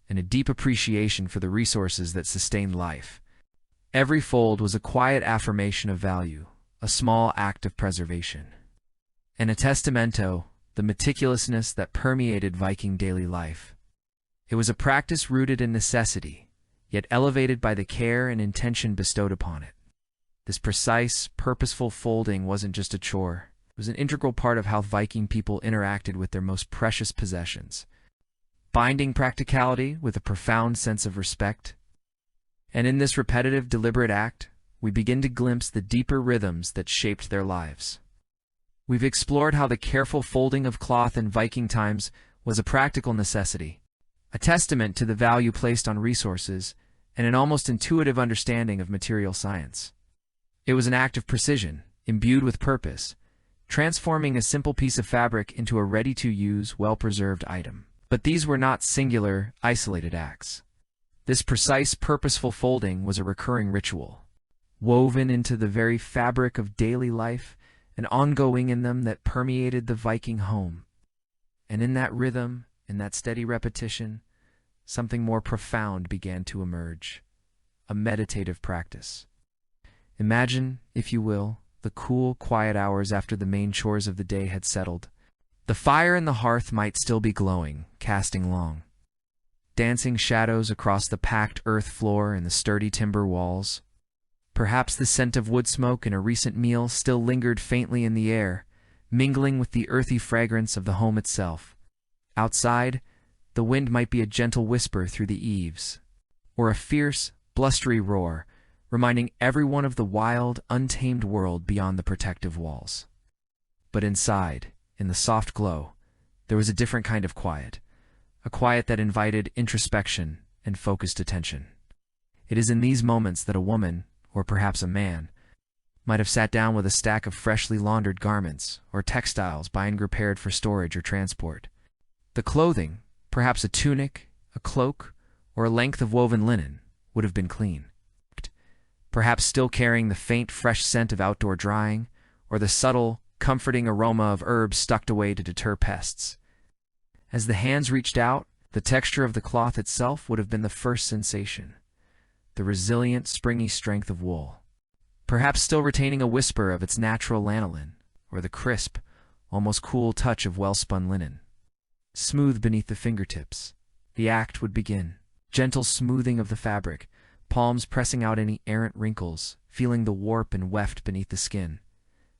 and a deep appreciation for the resources that sustain life. Every fold was a quiet affirmation of value, a small act of preservation, and a testamento, the meticulousness that permeated Viking daily life. It was a practice rooted in necessity, yet elevated by the care and intention bestowed upon it. This precise, purposeful folding wasn't just a chore. It was an integral part of how Viking people interacted with their most precious possessions, binding practicality with a profound sense of respect. And in this repetitive, deliberate act, we begin to glimpse the deeper rhythms that shaped their lives. We've explored how the careful folding of cloth in Viking times was a practical necessity, a testament to the value placed on resources, and an almost intuitive understanding of material science. It was an act of precision, imbued with purpose, transforming a simple piece of fabric into a ready-to-use, well-preserved item. But these were not singular, isolated acts. This precise, purposeful folding was a recurring ritual, woven into the very fabric of daily life and ongoing in them that permeated the Viking home. And in that rhythm, in that steady repetition, something more profound began to emerge, a meditative practice. Imagine, if you will, the cool, quiet hours after the main chores of the day had settled. The fire in the hearth might still be glowing, casting long, dancing shadows across the packed earth floor and the sturdy timber walls. Perhaps the scent of wood smoke and a recent meal still lingered faintly in the air, mingling with the earthy fragrance of the home itself. Outside, the wind might be a gentle whisper through the eaves, or a fierce, blustery roar, reminding everyone of the wild, untamed world beyond the protective walls. But inside, in the soft glow, there was a different kind of quiet, a quiet that invited introspection and focused attention. It is in these moments that a woman, or perhaps a man, might have sat down with a stack of freshly laundered garments or textiles buying prepared for storage or transport. The clothing, perhaps a tunic, a cloak, or a length of woven linen, would have been clean, perhaps still carrying the faint, fresh scent of outdoor drying, or the subtle, comforting aroma of herbs tucked away to deter pests. As the hands reached out, the texture of the cloth itself would have been the first sensation, the resilient, springy strength of wool, perhaps still retaining a whisper of its natural lanolin, or the crisp, almost cool touch of well-spun linen. Smooth beneath the fingertips, the act would begin. Gentle smoothing of the fabric, palms pressing out any errant wrinkles, feeling the warp and weft beneath the skin.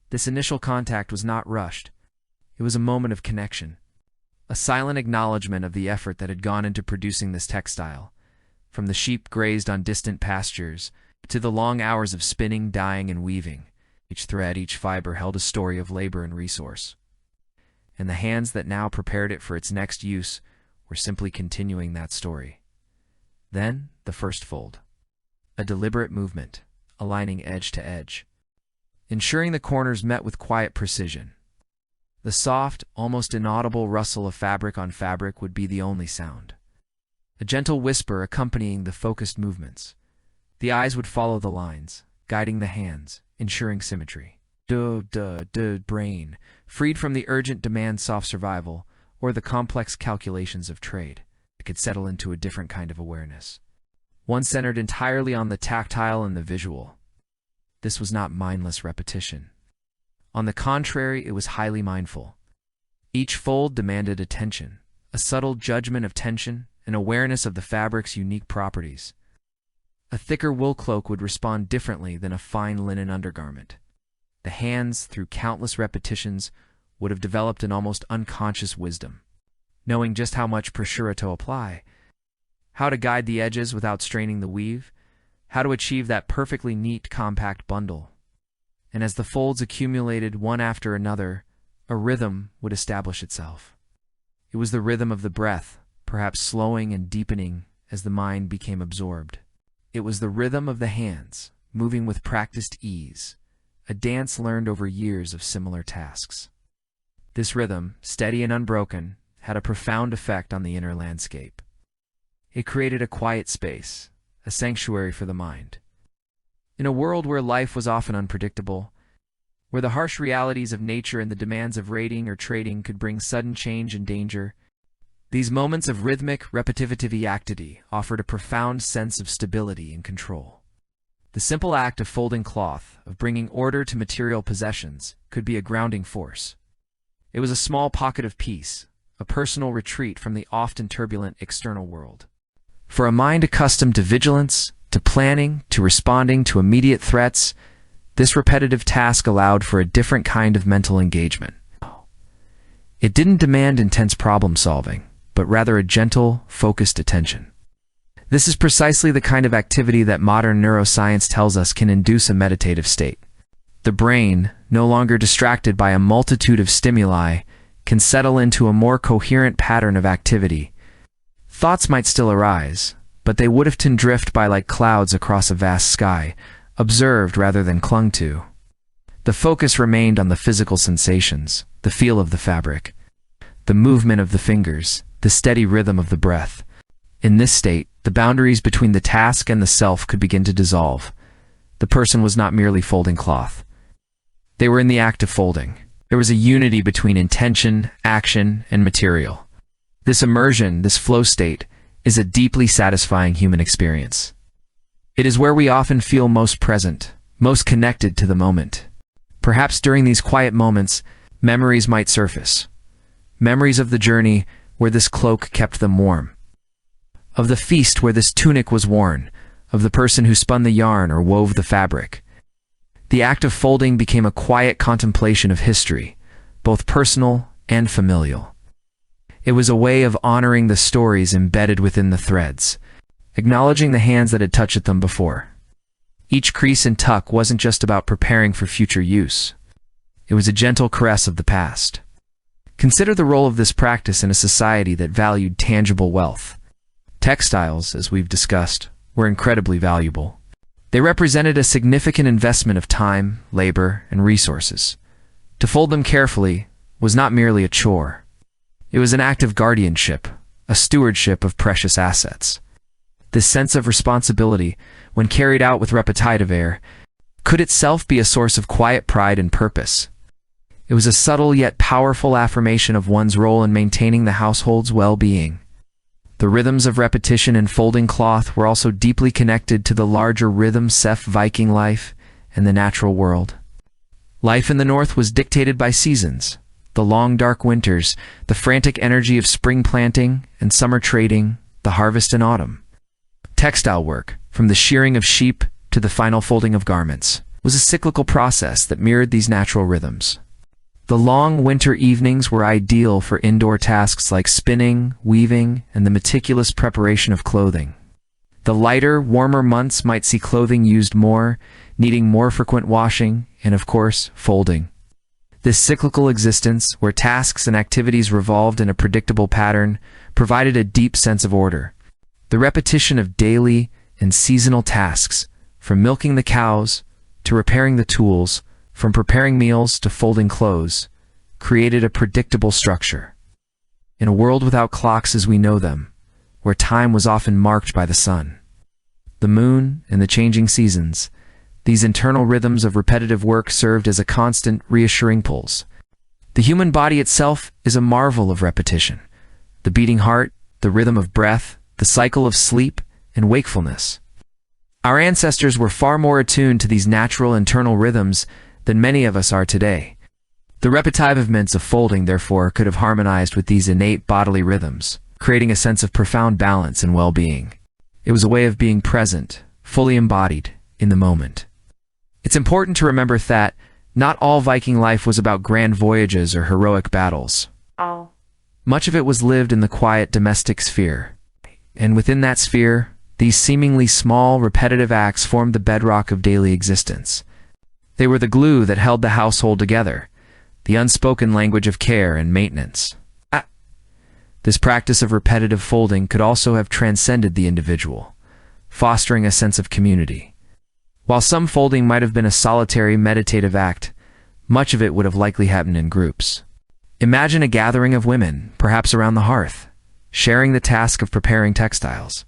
This initial contact was not rushed. It was a moment of connection, a silent acknowledgement of the effort that had gone into producing this textile, from the sheep grazed on distant pastures to the long hours of spinning, dyeing, and weaving. Each thread, each fiber held a story of labor and resource. And the hands that now prepared it for its next use were simply continuing that story. Then, the first fold. A deliberate movement, aligning edge to edge, ensuring the corners met with quiet precision. The soft, almost inaudible rustle of fabric on fabric would be the only sound. A gentle whisper accompanying the focused movements. The eyes would follow the lines, guiding the hands, ensuring symmetry. Brain, freed from the urgent demand soft survival, or the complex calculations of trade, it could settle into a different kind of awareness. One centered entirely on the tactile and the visual. This was not mindless repetition. On the contrary, it was highly mindful. Each fold demanded attention, a subtle judgment of tension, an awareness of the fabric's unique properties. A thicker wool cloak would respond differently than a fine linen undergarment. The hands, through countless repetitions, would have developed an almost unconscious wisdom, knowing just how much pressure to apply, how to guide the edges without straining the weave, how to achieve that perfectly neat, compact bundle. And as the folds accumulated one after another, a rhythm would establish itself. It was the rhythm of the breath, perhaps slowing and deepening as the mind became absorbed. It was the rhythm of the hands, moving with practiced ease, a dance learned over years of similar tasks. This rhythm, steady and unbroken, had a profound effect on the inner landscape. It created a quiet space, a sanctuary for the mind. In a world where life was often unpredictable, where the harsh realities of nature and the demands of raiding or trading could bring sudden change and danger, these moments of rhythmic repetitivity activity offered a profound sense of stability and control. The simple act of folding cloth, of bringing order to material possessions, could be a grounding force. It was a small pocket of peace, a personal retreat from the often turbulent external world. For a mind accustomed to vigilance, to planning, to responding to immediate threats, this repetitive task allowed for a different kind of mental engagement. It didn't demand intense problem-solving, but rather a gentle, focused attention. This is precisely the kind of activity that modern neuroscience tells us can induce a meditative state. The brain, no longer distracted by a multitude of stimuli, can settle into a more coherent pattern of activity. Thoughts might still arise, but they would often drift by like clouds across a vast sky, observed rather than clung to. The focus remained on the physical sensations, the feel of the fabric, the movement of the fingers, the steady rhythm of the breath. In this state, the boundaries between the task and the self could begin to dissolve. The person was not merely folding cloth. They were in the act of folding. There was a unity between intention, action, and material. This immersion, this flow state, is a deeply satisfying human experience. It is where we often feel most present, most connected to the moment. Perhaps during these quiet moments, memories might surface. Memories of the journey where this cloak kept them warm, of the feast where this tunic was worn, of the person who spun the yarn or wove the fabric. The act of folding became a quiet contemplation of history, both personal and familial. It was a way of honoring the stories embedded within the threads, acknowledging the hands that had touched them before. Each crease and tuck wasn't just about preparing for future use. It was a gentle caress of the past. Consider the role of this practice in a society that valued tangible wealth. Textiles, as we've discussed, were incredibly valuable. They represented a significant investment of time, labor, and resources. To fold them carefully was not merely a chore. It was an act of guardianship, a stewardship of precious assets. This sense of responsibility, when carried out with repetitive air, could itself be a source of quiet pride and purpose. It was a subtle yet powerful affirmation of one's role in maintaining the household's well-being. The rhythms of repetition and folding cloth were also deeply connected to the larger rhythms of Viking life and the natural world. Life in the north was dictated by seasons, the long dark winters, the frantic energy of spring planting and summer trading, the harvest in autumn. Textile work, from the shearing of sheep to the final folding of garments, was a cyclical process that mirrored these natural rhythms. The long winter evenings were ideal for indoor tasks like spinning, weaving, and the meticulous preparation of clothing. The lighter, warmer months might see clothing used more, needing more frequent washing, and of course, folding. This cyclical existence, where tasks and activities revolved in a predictable pattern, provided a deep sense of order. The repetition of daily and seasonal tasks, from milking the cows to repairing the tools, from preparing meals to folding clothes, created a predictable structure. In a world without clocks as we know them, where time was often marked by the sun, the moon, and the changing seasons, these internal rhythms of repetitive work served as a constant, reassuring pulse. The human body itself is a marvel of repetition. The beating heart, the rhythm of breath, the cycle of sleep and wakefulness. Our ancestors were far more attuned to these natural internal rhythms than many of us are today. The repetitiveness of folding, therefore, could have harmonized with these innate bodily rhythms, creating a sense of profound balance and well-being. It was a way of being present, fully embodied, in the moment. It's important to remember that not all Viking life was about grand voyages or heroic battles. Much of it was lived in the quiet domestic sphere. And within that sphere, these seemingly small, repetitive acts formed the bedrock of daily existence. They were the glue that held the household together, the unspoken language of care and maintenance. This practice of repetitive folding could also have transcended the individual, fostering a sense of community. While some folding might have been a solitary meditative act, much of it would have likely happened in groups. Imagine a gathering of women, perhaps around the hearth, sharing the task of preparing textiles.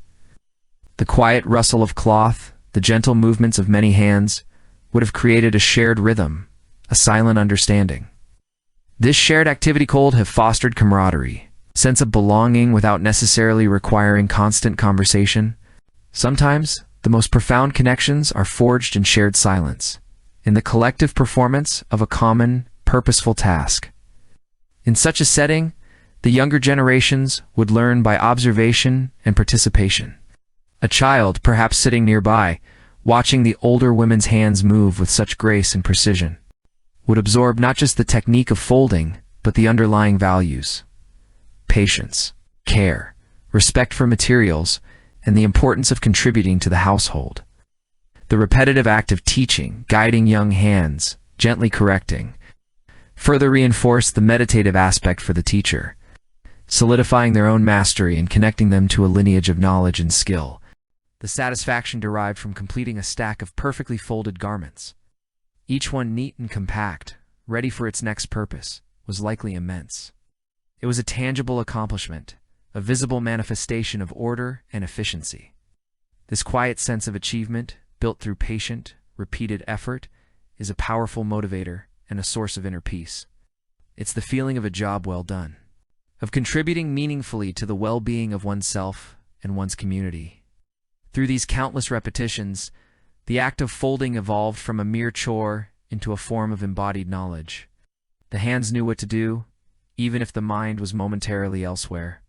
The quiet rustle of cloth, the gentle movements of many hands, would have created a shared rhythm, a silent understanding. This shared activity could have fostered camaraderie, sense of belonging without necessarily requiring constant conversation. Sometimes, the most profound connections are forged in shared silence, in the collective performance of a common, purposeful task. In such a setting, the younger generations would learn by observation and participation. A child, perhaps sitting nearby, watching the older women's hands move with such grace and precision, would absorb not just the technique of folding, but the underlying values: patience, care, respect for materials, and the importance of contributing to the household. The repetitive act of teaching, guiding young hands, gently correcting, further reinforced the meditative aspect for the teacher, solidifying their own mastery and connecting them to a lineage of knowledge and skill. The satisfaction derived from completing a stack of perfectly folded garments, each one neat and compact, ready for its next purpose, was likely immense. It was a tangible accomplishment, a visible manifestation of order and efficiency. This quiet sense of achievement, built through patient, repeated effort, is a powerful motivator and a source of inner peace. It's the feeling of a job well done, of contributing meaningfully to the well-being of oneself and one's community. Through these countless repetitions, the act of folding evolved from a mere chore into a form of embodied knowledge. The hands knew what to do, even if the mind was momentarily elsewhere.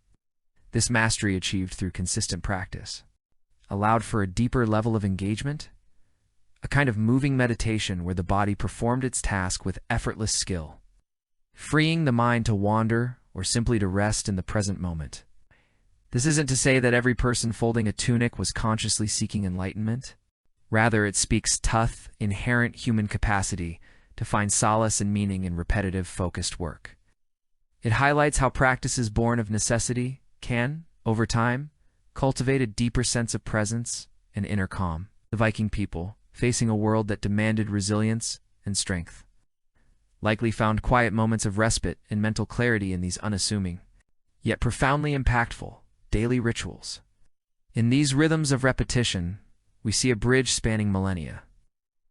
This mastery achieved through consistent practice allowed for a deeper level of engagement, a kind of moving meditation where the body performed its task with effortless skill, freeing the mind to wander or simply to rest in the present moment. This isn't to say that every person folding a tunic was consciously seeking enlightenment. Rather, it speaks tough, inherent human capacity to find solace and meaning in repetitive, focused work. It highlights how practices born of necessity can, over time, cultivate a deeper sense of presence and inner calm. The Viking people, facing a world that demanded resilience and strength, likely found quiet moments of respite and mental clarity in these unassuming, yet profoundly impactful, daily rituals. In these rhythms of repetition, we see a bridge spanning millennia.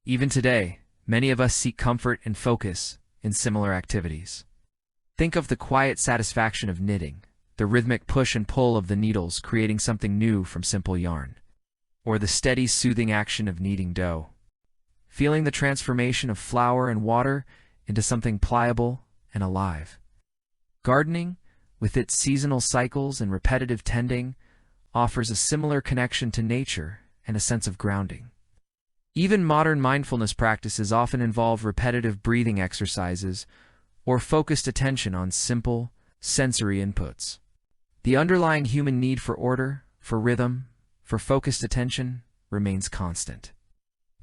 Even today, many of us seek comfort and focus in similar activities. Think of the quiet satisfaction of knitting, the rhythmic push and pull of the needles creating something new from simple yarn, or the steady, soothing action of kneading dough, feeling the transformation of flour and water into something pliable and alive. Gardening, with its seasonal cycles and repetitive tending, offers a similar connection to nature and a sense of grounding. Even modern mindfulness practices often involve repetitive breathing exercises or focused attention on simple, sensory inputs. The underlying human need for order, for rhythm, for focused attention remains constant.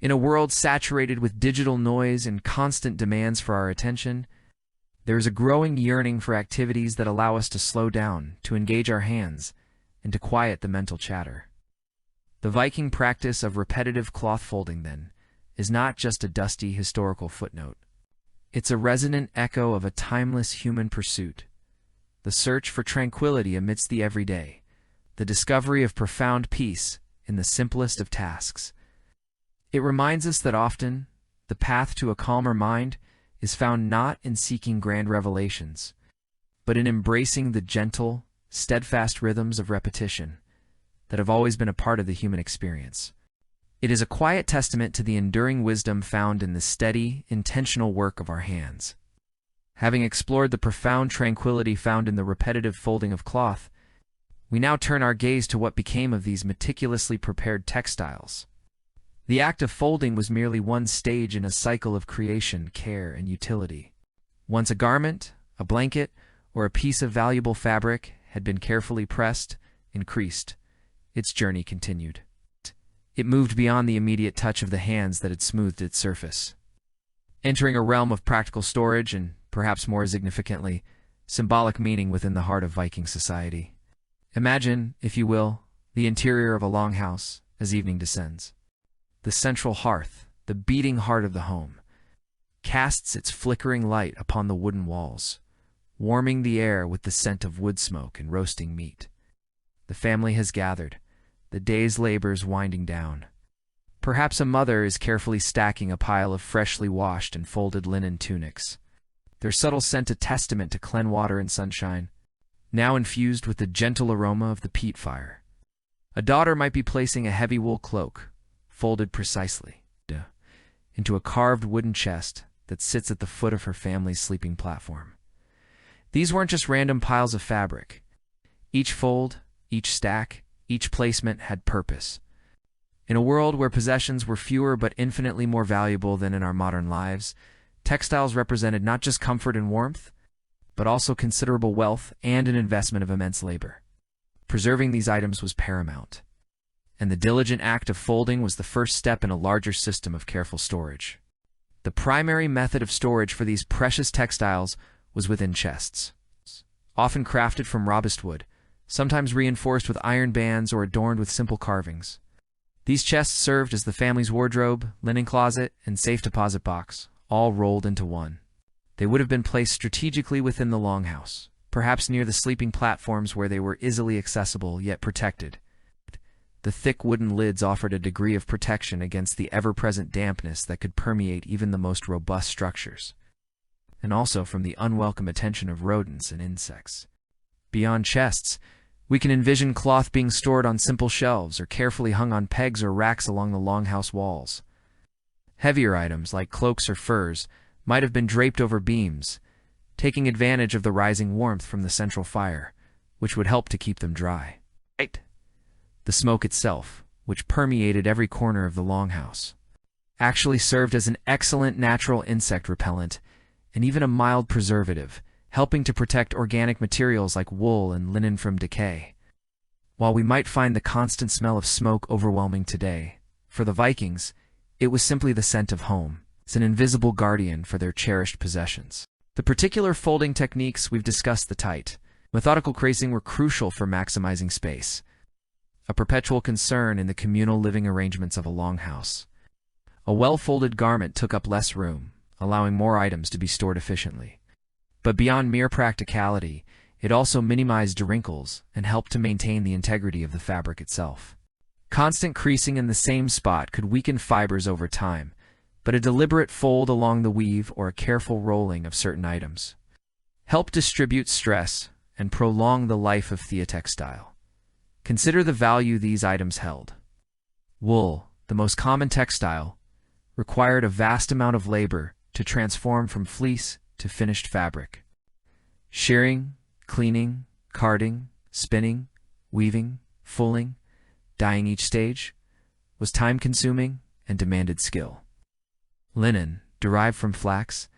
In a world saturated with digital noise and constant demands for our attention, there is a growing yearning for activities that allow us to slow down, to engage our hands, and to quiet the mental chatter. The Viking practice of repetitive cloth folding, then, is not just a dusty historical footnote. It's a resonant echo of a timeless human pursuit, the search for tranquility amidst the everyday, the discovery of profound peace in the simplest of tasks. It reminds us that often, the path to a calmer mind is found not in seeking grand revelations, but in embracing the gentle, steadfast rhythms of repetition that have always been a part of the human experience. It is a quiet testament to the enduring wisdom found in the steady, intentional work of our hands. Having explored the profound tranquility found in the repetitive folding of cloth, we now turn our gaze to what became of these meticulously prepared textiles. The act of folding was merely one stage in a cycle of creation, care, and utility. Once a garment, a blanket, or a piece of valuable fabric had been carefully pressed and creased, its journey continued. It moved beyond the immediate touch of the hands that had smoothed its surface, entering a realm of practical storage and, perhaps more significantly, symbolic meaning within the heart of Viking society. Imagine, if you will, the interior of a longhouse as evening descends. The central hearth, the beating heart of the home, casts its flickering light upon the wooden walls, warming the air with the scent of wood smoke and roasting meat. The family has gathered, the day's labors winding down. Perhaps a mother is carefully stacking a pile of freshly washed and folded linen tunics, their subtle scent a testament to clean water and sunshine, now infused with the gentle aroma of the peat fire. A daughter might be placing a heavy wool cloak, folded precisely, into a carved wooden chest that sits at the foot of her family's sleeping platform. These weren't just random piles of fabric. Each fold, each stack, each placement had purpose. In a world where possessions were fewer but infinitely more valuable than in our modern lives, textiles represented not just comfort and warmth, but also considerable wealth and an investment of immense labor. Preserving these items was paramount, and the diligent act of folding was the first step in a larger system of careful storage. The primary method of storage for these precious textiles was within chests, often crafted from robust wood, sometimes reinforced with iron bands or adorned with simple carvings. These chests served as the family's wardrobe, linen closet, and safe deposit box, all rolled into one. They would have been placed strategically within the longhouse, perhaps near the sleeping platforms where they were easily accessible yet protected. The thick wooden lids offered a degree of protection against the ever-present dampness that could permeate even the most robust structures, and also from the unwelcome attention of rodents and insects. Beyond chests, we can envision cloth being stored on simple shelves or carefully hung on pegs or racks along the longhouse walls. Heavier items, like cloaks or furs, might have been draped over beams, taking advantage of the rising warmth from the central fire, which would help to keep them dry. The smoke itself, which permeated every corner of the longhouse, actually served as an excellent natural insect repellent and even a mild preservative, helping to protect organic materials like wool and linen from decay. While we might find the constant smell of smoke overwhelming today, for the Vikings, it was simply the scent of home. It's an invisible guardian for their cherished possessions. The particular folding techniques we've discussed, the tight, methodical creasing, were crucial for maximizing space, a perpetual concern in the communal living arrangements of a longhouse. A well-folded garment took up less room, allowing more items to be stored efficiently. But beyond mere practicality, it also minimized wrinkles and helped to maintain the integrity of the fabric itself. Constant creasing in the same spot could weaken fibers over time, but a deliberate fold along the weave or a careful rolling of certain items helped distribute stress and prolong the life of the textile. Consider the value these items held. Wool, the most common textile, required a vast amount of labor to transform from fleece to finished fabric. Shearing, cleaning, carding, spinning, weaving, fulling, dyeing, each stage was time-consuming and demanded skill. Linen, derived from flax,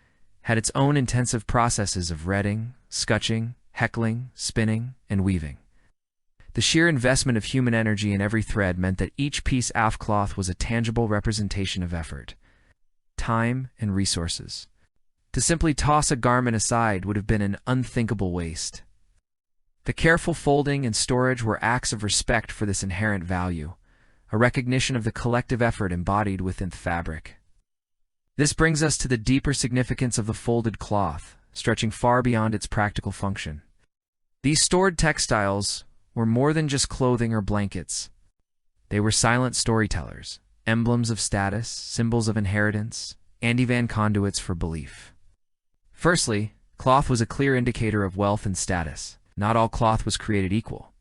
had its own intensive processes of retting, scutching, heckling, spinning, and weaving. The sheer investment of human energy in every thread meant that each piece of cloth was a tangible representation of effort, time, and resources. To simply toss a garment aside would have been an unthinkable waste. The careful folding and storage were acts of respect for this inherent value, a recognition of the collective effort embodied within the fabric. This brings us to the deeper significance of the folded cloth, stretching far beyond its practical function. These stored textiles were more than just clothing or blankets. They were silent storytellers, emblems of status, symbols of inheritance, and even conduits for belief. Firstly, cloth was a clear indicator of wealth and status. Not all cloth was created equal.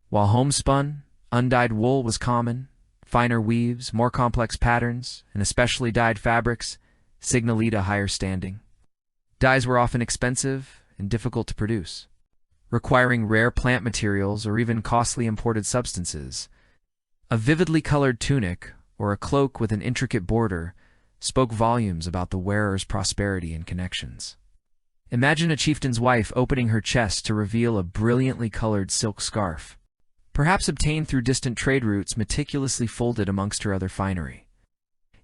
While homespun, undyed wool was common, finer weaves, more complex patterns, and especially dyed fabrics signaled a higher standing. Dyes were often expensive and difficult to produce, requiring rare plant materials or even costly imported substances. A vividly colored tunic or a cloak with an intricate border spoke volumes about the wearer's prosperity and connections. Imagine a chieftain's wife opening her chest to reveal a brilliantly colored silk scarf, perhaps obtained through distant trade routes, meticulously folded amongst her other finery.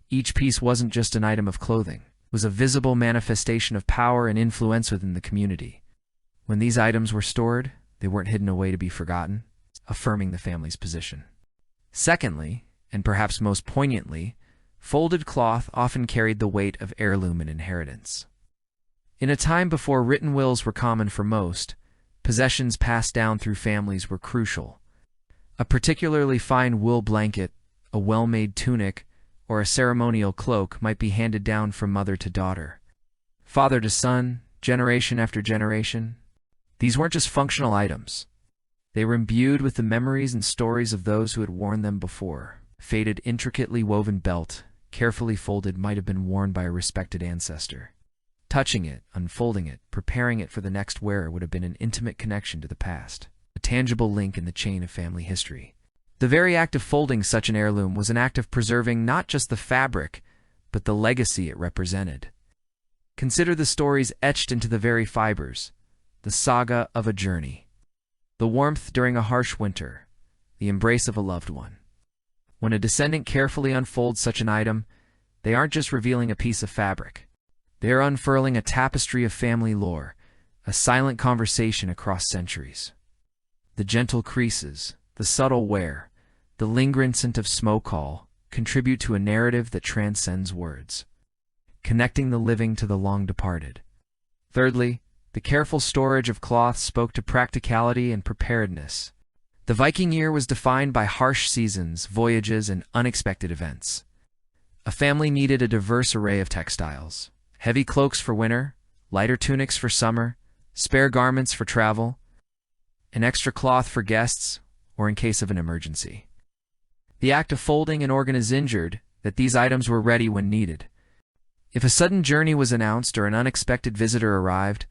Each piece wasn't just an item of clothing, it was a visible manifestation of power and influence within the community. When these items were stored, they weren't hidden away to be forgotten, affirming the family's position. Secondly, and perhaps most poignantly, folded cloth often carried the weight of heirloom and inheritance. In a time before written wills were common for most, possessions passed down through families were crucial. A particularly fine wool blanket, a well-made tunic, or a ceremonial cloak might be handed down from mother to daughter, father to son, generation after generation. These weren't just functional items. They were imbued with the memories and stories of those who had worn them before. A faded, intricately woven belt, carefully folded, might have been worn by a respected ancestor. Touching it, unfolding it, preparing it for the next wearer would have been an intimate connection to the past, a tangible link in the chain of family history. The very act of folding such an heirloom was an act of preserving not just the fabric, but the legacy it represented. Consider the stories etched into the very fibers, the saga of a journey, the warmth during a harsh winter, the embrace of a loved one. When a descendant carefully unfolds such an item, they aren't just revealing a piece of fabric. They are unfurling a tapestry of family lore, a silent conversation across centuries. The gentle creases, the subtle wear, the lingering scent of smoke all contribute to a narrative that transcends words, connecting the living to the long departed. Thirdly, the careful storage of cloth spoke to practicality and preparedness. The Viking year was defined by harsh seasons, voyages, and unexpected events. A family needed a diverse array of textiles. Heavy cloaks for winter, lighter tunics for summer, spare garments for travel, and extra cloth for guests or in case of an emergency. The act of folding and organizing ensured that these items were ready when needed. If a sudden journey was announced or an unexpected visitor arrived,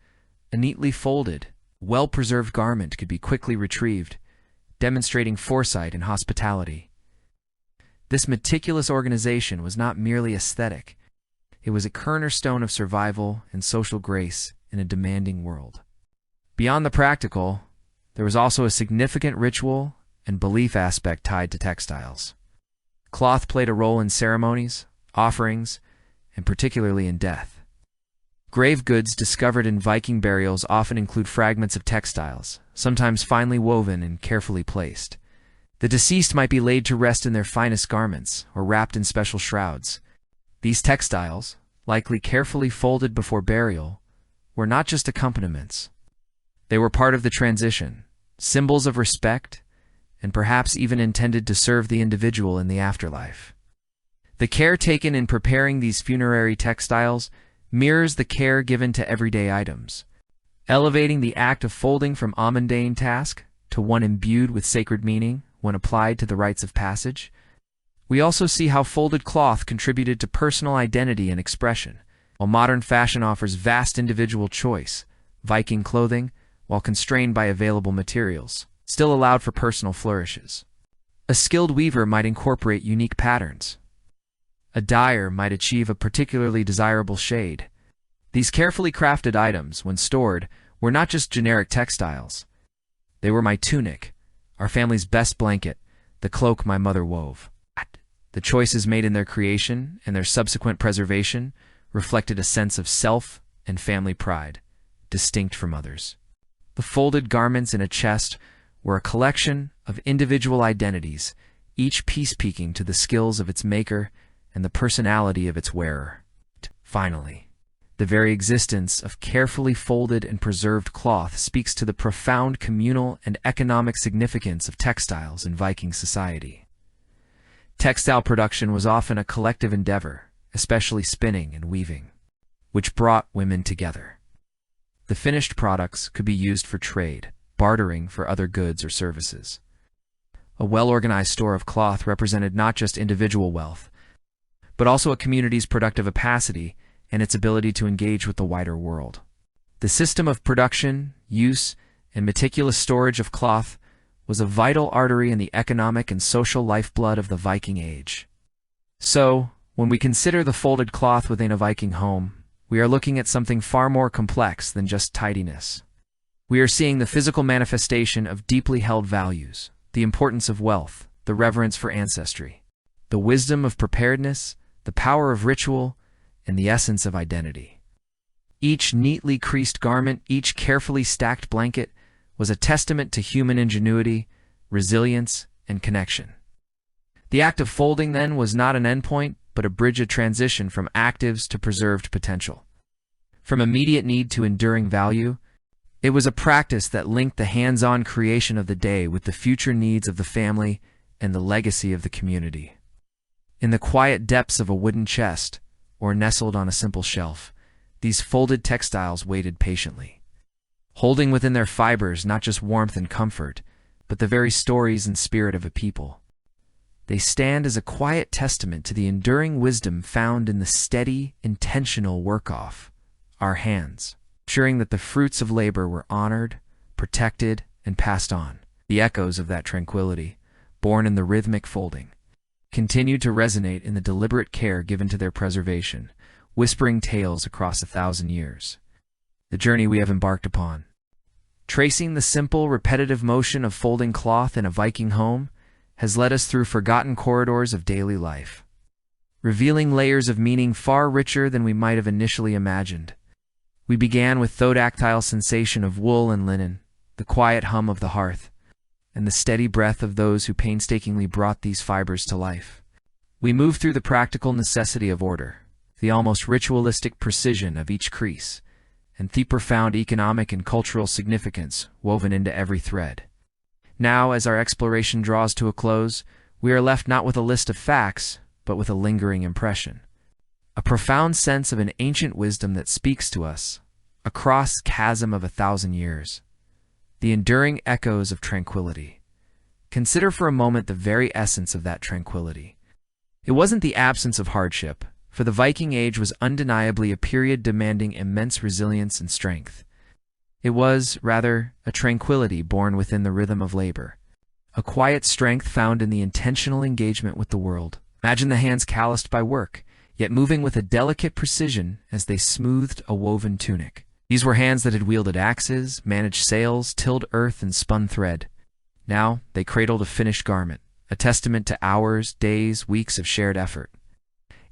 a neatly folded, well-preserved garment could be quickly retrieved, demonstrating foresight and hospitality. This meticulous organization was not merely aesthetic. It was a cornerstone of survival and social grace in a demanding world. Beyond the practical, there was also a significant ritual and belief aspect tied to textiles. Cloth played a role in ceremonies, offerings, and particularly in death. Grave goods discovered in Viking burials often include fragments of textiles, sometimes finely woven and carefully placed. The deceased might be laid to rest in their finest garments or wrapped in special shrouds. These textiles, likely carefully folded before burial, were not just accompaniments. They were part of the transition, symbols of respect, and perhaps even intended to serve the individual in the afterlife. The care taken in preparing these funerary textiles mirrors the care given to everyday items, elevating the act of folding from a mundane task to one imbued with sacred meaning when applied to the rites of passage. We also see how folded cloth contributed to personal identity and expression. While modern fashion offers vast individual choice, Viking clothing, while constrained by available materials, still allowed for personal flourishes. A skilled weaver might incorporate unique patterns. A dyer might achieve a particularly desirable shade. These carefully crafted items, when stored, were not just generic textiles. They were my tunic, our family's best blanket, the cloak my mother wove. The choices made in their creation and their subsequent preservation reflected a sense of self and family pride, distinct from others. The folded garments in a chest were a collection of individual identities, each piece speaking to the skills of its maker and the personality of its wearer. Finally, the very existence of carefully folded and preserved cloth speaks to the profound communal and economic significance of textiles in Viking society. Textile production was often a collective endeavor, especially spinning and weaving, which brought women together. The finished products could be used for trade, bartering for other goods or services. A well-organized store of cloth represented not just individual wealth, but also a community's productive capacity and its ability to engage with the wider world. The system of production, use, and meticulous storage of cloth was a vital artery in the economic and social lifeblood of the Viking Age. So, when we consider the folded cloth within a Viking home, we are looking at something far more complex than just tidiness. We are seeing the physical manifestation of deeply held values, the importance of wealth, the reverence for ancestry, the wisdom of preparedness, the power of ritual, and the essence of identity. Each neatly creased garment, each carefully stacked blanket, was a testament to human ingenuity, resilience, and connection. The act of folding, then, was not an endpoint, but a bridge of transition from actives to preserved potential. From immediate need to enduring value, it was a practice that linked the hands-on creation of the day with the future needs of the family and the legacy of the community. In the quiet depths of a wooden chest, or nestled on a simple shelf, these folded textiles waited patiently, holding within their fibers not just warmth and comfort, but the very stories and spirit of a people. They stand as a quiet testament to the enduring wisdom found in the steady, intentional work-off, our hands, ensuring that the fruits of labor were honored, protected, and passed on. The echoes of that tranquility, born in the rhythmic folding, continued to resonate in the deliberate care given to their preservation, whispering tales across 1,000 years. The journey we have embarked upon, tracing the simple, repetitive motion of folding cloth in a Viking home, has led us through forgotten corridors of daily life, revealing layers of meaning far richer than we might have initially imagined. We began with the tactile sensation of wool and linen, the quiet hum of the hearth, and the steady breath of those who painstakingly brought these fibers to life. We moved through the practical necessity of order, the almost ritualistic precision of each crease, and the profound economic and cultural significance woven into every thread. Now, as our exploration draws to a close, we are left not with a list of facts, but with a lingering impression. A profound sense of an ancient wisdom that speaks to us, across the chasm of 1,000 years. The enduring echoes of tranquility. Consider for a moment the very essence of that tranquility. It wasn't the absence of hardship, for the Viking Age was undeniably a period demanding immense resilience and strength. It was, rather, a tranquility born within the rhythm of labor, a quiet strength found in the intentional engagement with the world. Imagine the hands calloused by work, yet moving with a delicate precision as they smoothed a woven tunic. These were hands that had wielded axes, managed sails, tilled earth, and spun thread. Now they cradled a finished garment, a testament to hours, days, weeks of shared effort.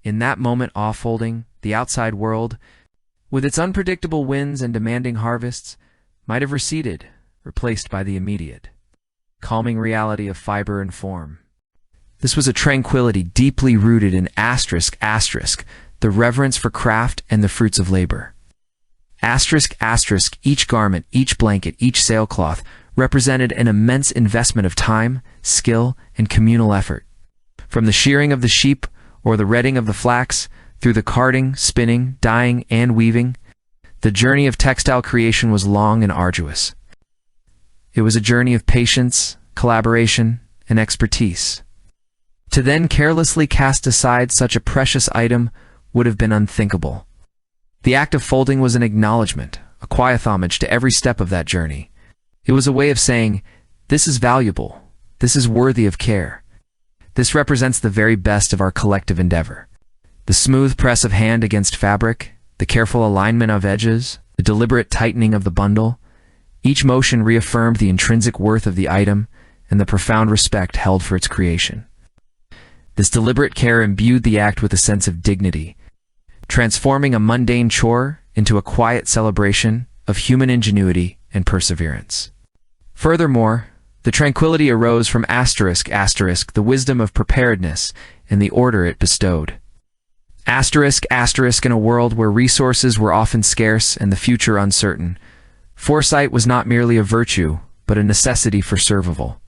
In that moment off-folding, the outside world, with its unpredictable winds and demanding harvests, might have receded, replaced by the immediate, calming reality of fiber and form. This was a tranquility deeply rooted in ***, the reverence for craft and the fruits of labor. ***, each garment, each blanket, each sailcloth represented an immense investment of time, skill, and communal effort. From the shearing of the sheep or the retting of the flax, through the carding, spinning, dyeing, and weaving, the journey of textile creation was long and arduous. It was a journey of patience, collaboration, and expertise. To then carelessly cast aside such a precious item would have been unthinkable. The act of folding was an acknowledgement, a quiet homage to every step of that journey. It was a way of saying, this is valuable, this is worthy of care, This represents the very best of our collective endeavor. The smooth press of hand against fabric, the careful alignment of edges, the deliberate tightening of the bundle, each motion reaffirmed the intrinsic worth of the item and the profound respect held for its creation. This deliberate care imbued the act with a sense of dignity, transforming a mundane chore into a quiet celebration of human ingenuity and perseverance. Furthermore, the tranquility arose from the wisdom of preparedness and the order it bestowed. In a world where resources were often scarce and the future uncertain, foresight was not merely a virtue, but a necessity for survival.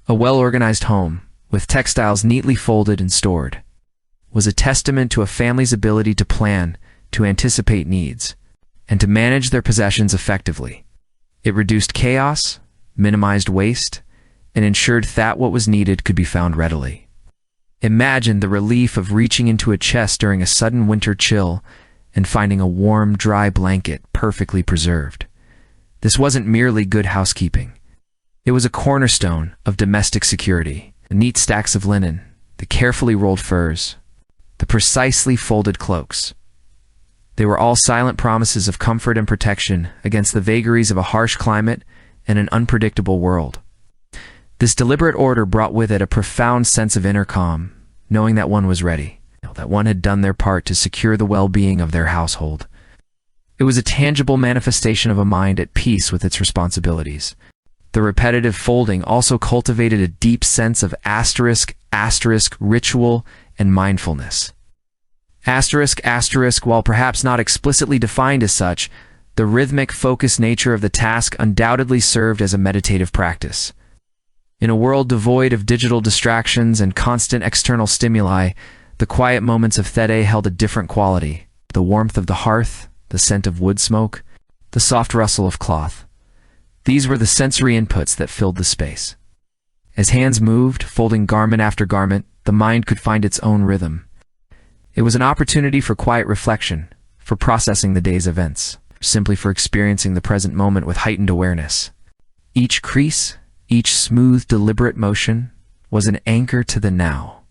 A well-organized home, with textiles neatly folded and stored, was a testament to a family's ability to plan, to anticipate needs, and to manage their possessions effectively. It reduced chaos, minimized waste, and ensured that what was needed could be found readily. Imagine the relief of reaching into a chest during a sudden winter chill and finding a warm, dry blanket perfectly preserved. This wasn't merely good housekeeping. It was a cornerstone of domestic security. The neat stacks of linen, the carefully rolled furs, the precisely folded cloaks. They were all silent promises of comfort and protection against the vagaries of a harsh climate and an unpredictable world. This deliberate order brought with it a profound sense of inner calm, knowing that one was ready, that one had done their part to secure the well-being of their household. It was a tangible manifestation of a mind at peace with its responsibilities. The repetitive folding also cultivated a deep sense of ritual and mindfulness. While perhaps not explicitly defined as such, the rhythmic, focused nature of the task undoubtedly served as a meditative practice. In a world devoid of digital distractions and constant external stimuli, the quiet moments of Thede held a different quality. The warmth of the hearth, the scent of wood smoke, the soft rustle of cloth. These were the sensory inputs that filled the space. As hands moved, folding garment after garment, the mind could find its own rhythm. It was an opportunity for quiet reflection, for processing the day's events, simply for experiencing the present moment with heightened awareness. Each crease, each smooth, deliberate motion was an anchor to the now.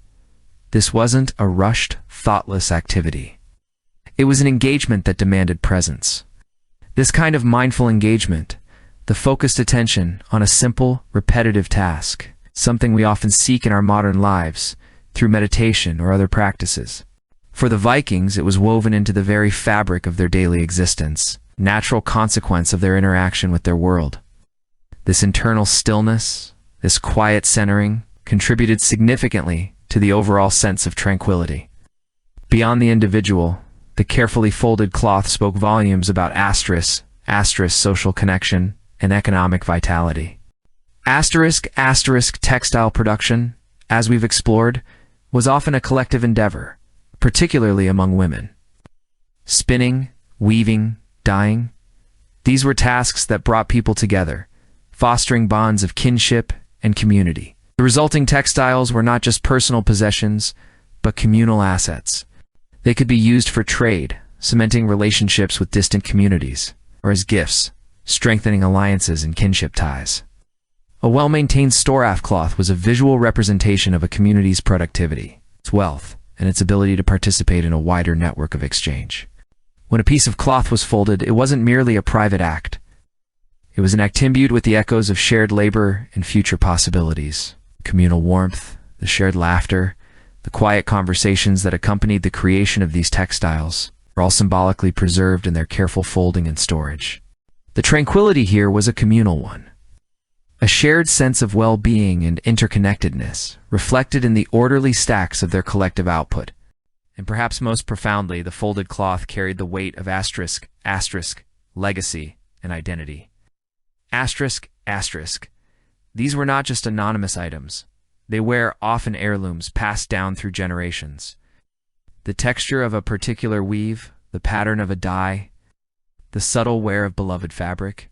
This wasn't a rushed, thoughtless activity. It was an engagement that demanded presence. This kind of mindful engagement, the focused attention on a simple, repetitive task, something we often seek in our modern lives through meditation or other practices. For the Vikings, it was woven into the very fabric of their daily existence, natural consequence of their interaction with their world. This internal stillness, this quiet centering, contributed significantly to the overall sense of tranquility. Beyond the individual, the carefully folded cloth spoke volumes about social connection and economic vitality. Textile production, as we've explored, was often a collective endeavor, particularly among women. Spinning, weaving, dyeing, these were tasks that brought people together, fostering bonds of kinship and community. The resulting textiles were not just personal possessions, but communal assets. They could be used for trade, cementing relationships with distant communities, or as gifts, strengthening alliances and kinship ties. A well-maintained store-off cloth was a visual representation of a community's productivity, its wealth, and its ability to participate in a wider network of exchange. When a piece of cloth was folded, it wasn't merely a private act. It was an act imbued with the echoes of shared labor and future possibilities. Communal warmth, the shared laughter, the quiet conversations that accompanied the creation of these textiles were all symbolically preserved in their careful folding and storage. The tranquility here was a communal one. A shared sense of well-being and interconnectedness reflected in the orderly stacks of their collective output. And perhaps most profoundly, the folded cloth carried the weight of legacy and identity. These were not just anonymous items. They were often heirlooms passed down through generations. The texture of a particular weave, the pattern of a dye, the subtle wear of beloved fabric,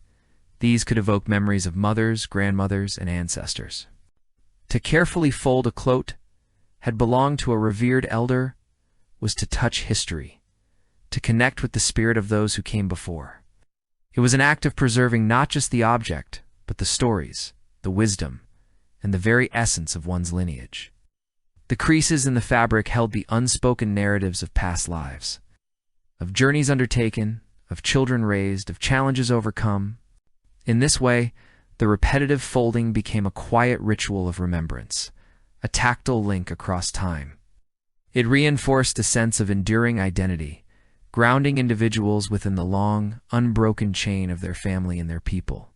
these could evoke memories of mothers, grandmothers, and ancestors. To carefully fold a cloak had belonged to a revered elder was to touch history, to connect with the spirit of those who came before. It was an act of preserving not just the object, but the stories, the wisdom, and the very essence of one's lineage. The creases in the fabric held the unspoken narratives of past lives, of journeys undertaken, of children raised, of challenges overcome. In this way, the repetitive folding became a quiet ritual of remembrance, a tactile link across time. It reinforced a sense of enduring identity, grounding individuals within the long, unbroken chain of their family and their people.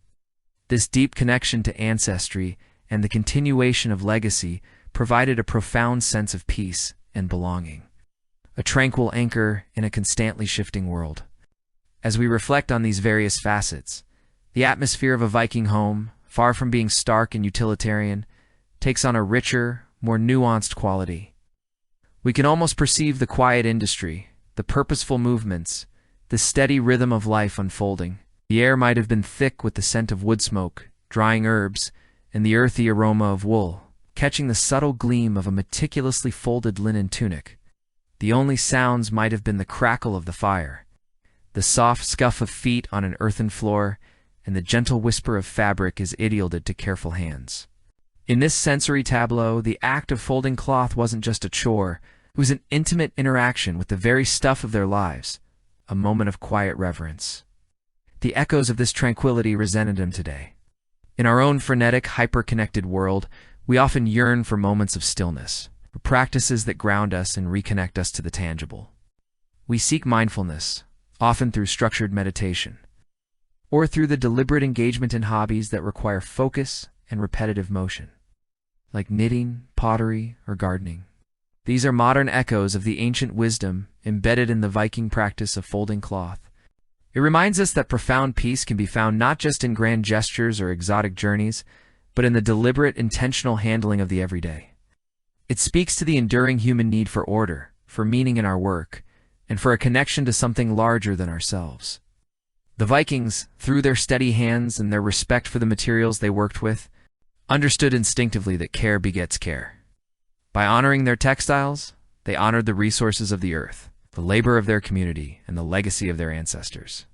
This deep connection to ancestry and the continuation of legacy provided a profound sense of peace and belonging, a tranquil anchor in a constantly shifting world. As we reflect on these various facets, the atmosphere of a Viking home, far from being stark and utilitarian, takes on a richer, more nuanced quality. We can almost perceive the quiet industry, the purposeful movements, the steady rhythm of life unfolding. The air might have been thick with the scent of wood smoke, drying herbs, and the earthy aroma of wool, catching the subtle gleam of a meticulously folded linen tunic. The only sounds might have been the crackle of the fire, the soft scuff of feet on an earthen floor, and the gentle whisper of fabric as it yielded to careful hands. In this sensory tableau, the act of folding cloth wasn't just a chore, it was an intimate interaction with the very stuff of their lives, a moment of quiet reverence. The echoes of this tranquility resonated them today. In our own frenetic, hyper-connected world, we often yearn for moments of stillness, for practices that ground us and reconnect us to the tangible. We seek mindfulness, often through structured meditation, or through the deliberate engagement in hobbies that require focus and repetitive motion, like knitting, pottery, or gardening. These are modern echoes of the ancient wisdom embedded in the Viking practice of folding cloth. It reminds us that profound peace can be found not just in grand gestures or exotic journeys, but in the deliberate, intentional handling of the everyday. It speaks to the enduring human need for order, for meaning in our work, and for a connection to something larger than ourselves. The Vikings, through their steady hands and their respect for the materials they worked with, understood instinctively that care begets care. By honoring their textiles, they honored the resources of the earth, the labor of their community, and the legacy of their ancestors.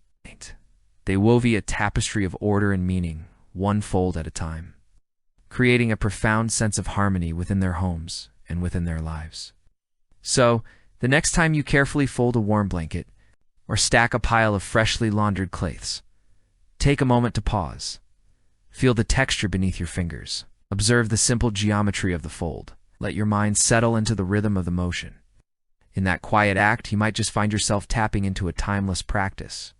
They wove a tapestry of order and meaning, one fold at a time, creating a profound sense of harmony within their homes and within their lives. So, the next time you carefully fold a warm blanket or stack a pile of freshly laundered clothes, take a moment to pause. Feel the texture beneath your fingers. Observe the simple geometry of the fold. Let your mind settle into the rhythm of the motion. In that quiet act, you might just find yourself tapping into a timeless practice,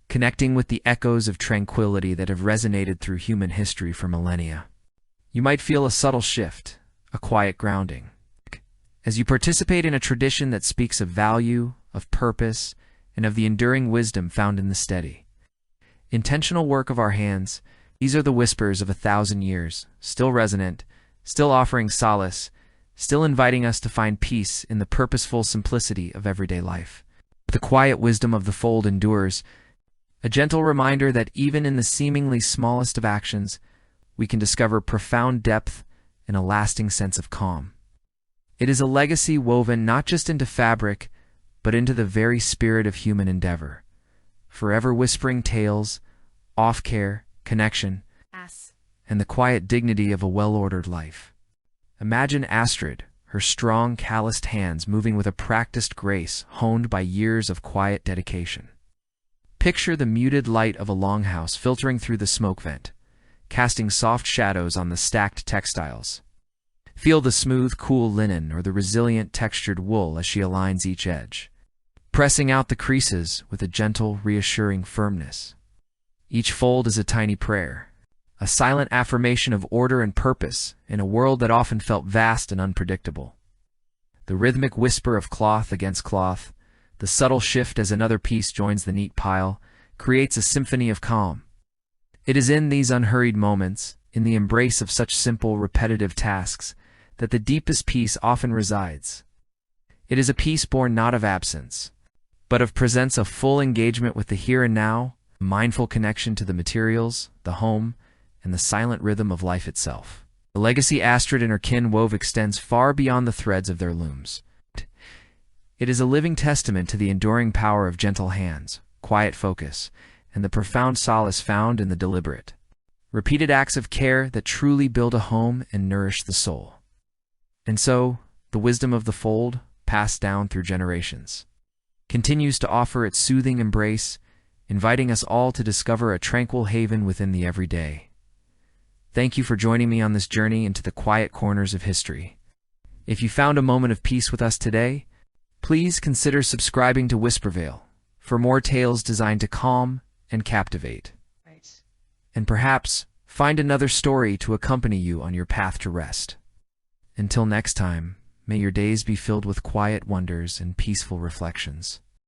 connecting with the echoes of tranquility that have resonated through human history for millennia. You might feel a subtle shift, a quiet grounding, as you participate in a tradition that speaks of value, of purpose, and of the enduring wisdom found in the steady, intentional work of our hands. These are the whispers of 1,000 years, still resonant, still offering solace, still inviting us to find peace in the purposeful simplicity of everyday life. The quiet wisdom of the fold endures, a gentle reminder that even in the seemingly smallest of actions, we can discover profound depth and a lasting sense of calm. It is a legacy woven not just into fabric, but into the very spirit of human endeavor, forever whispering tales, off-care, connection, and the quiet dignity of a well-ordered life. Imagine Astrid, her strong, calloused hands moving with a practiced grace honed by years of quiet dedication. Picture the muted light of a longhouse filtering through the smoke vent, casting soft shadows on the stacked textiles. Feel the smooth, cool linen or the resilient, textured wool as she aligns each edge, pressing out the creases with a gentle, reassuring firmness. Each fold is a tiny prayer, a silent affirmation of order and purpose in a world that often felt vast and unpredictable. The rhythmic whisper of cloth against cloth, the subtle shift as another piece joins the neat pile, creates a symphony of calm. It is in these unhurried moments, in the embrace of such simple, repetitive tasks, that the deepest peace often resides. It is a peace born not of absence, but of presence, of full engagement with the here and now, a mindful connection to the materials, the home, and the silent rhythm of life itself. The legacy Astrid and her kin wove extends far beyond the threads of their looms. It is a living testament to the enduring power of gentle hands, quiet focus, and the profound solace found in the deliberate, repeated acts of care that truly build a home and nourish the soul. And so, the wisdom of the fold, passed down through generations, continues to offer its soothing embrace, inviting us all to discover a tranquil haven within the everyday. Thank you for joining me on this journey into the quiet corners of history. If you found a moment of peace with us today, please consider subscribing to Whispervale for more tales designed to calm and captivate. And perhaps find another story to accompany you on your path to rest. Until next time, may your days be filled with quiet wonders and peaceful reflections.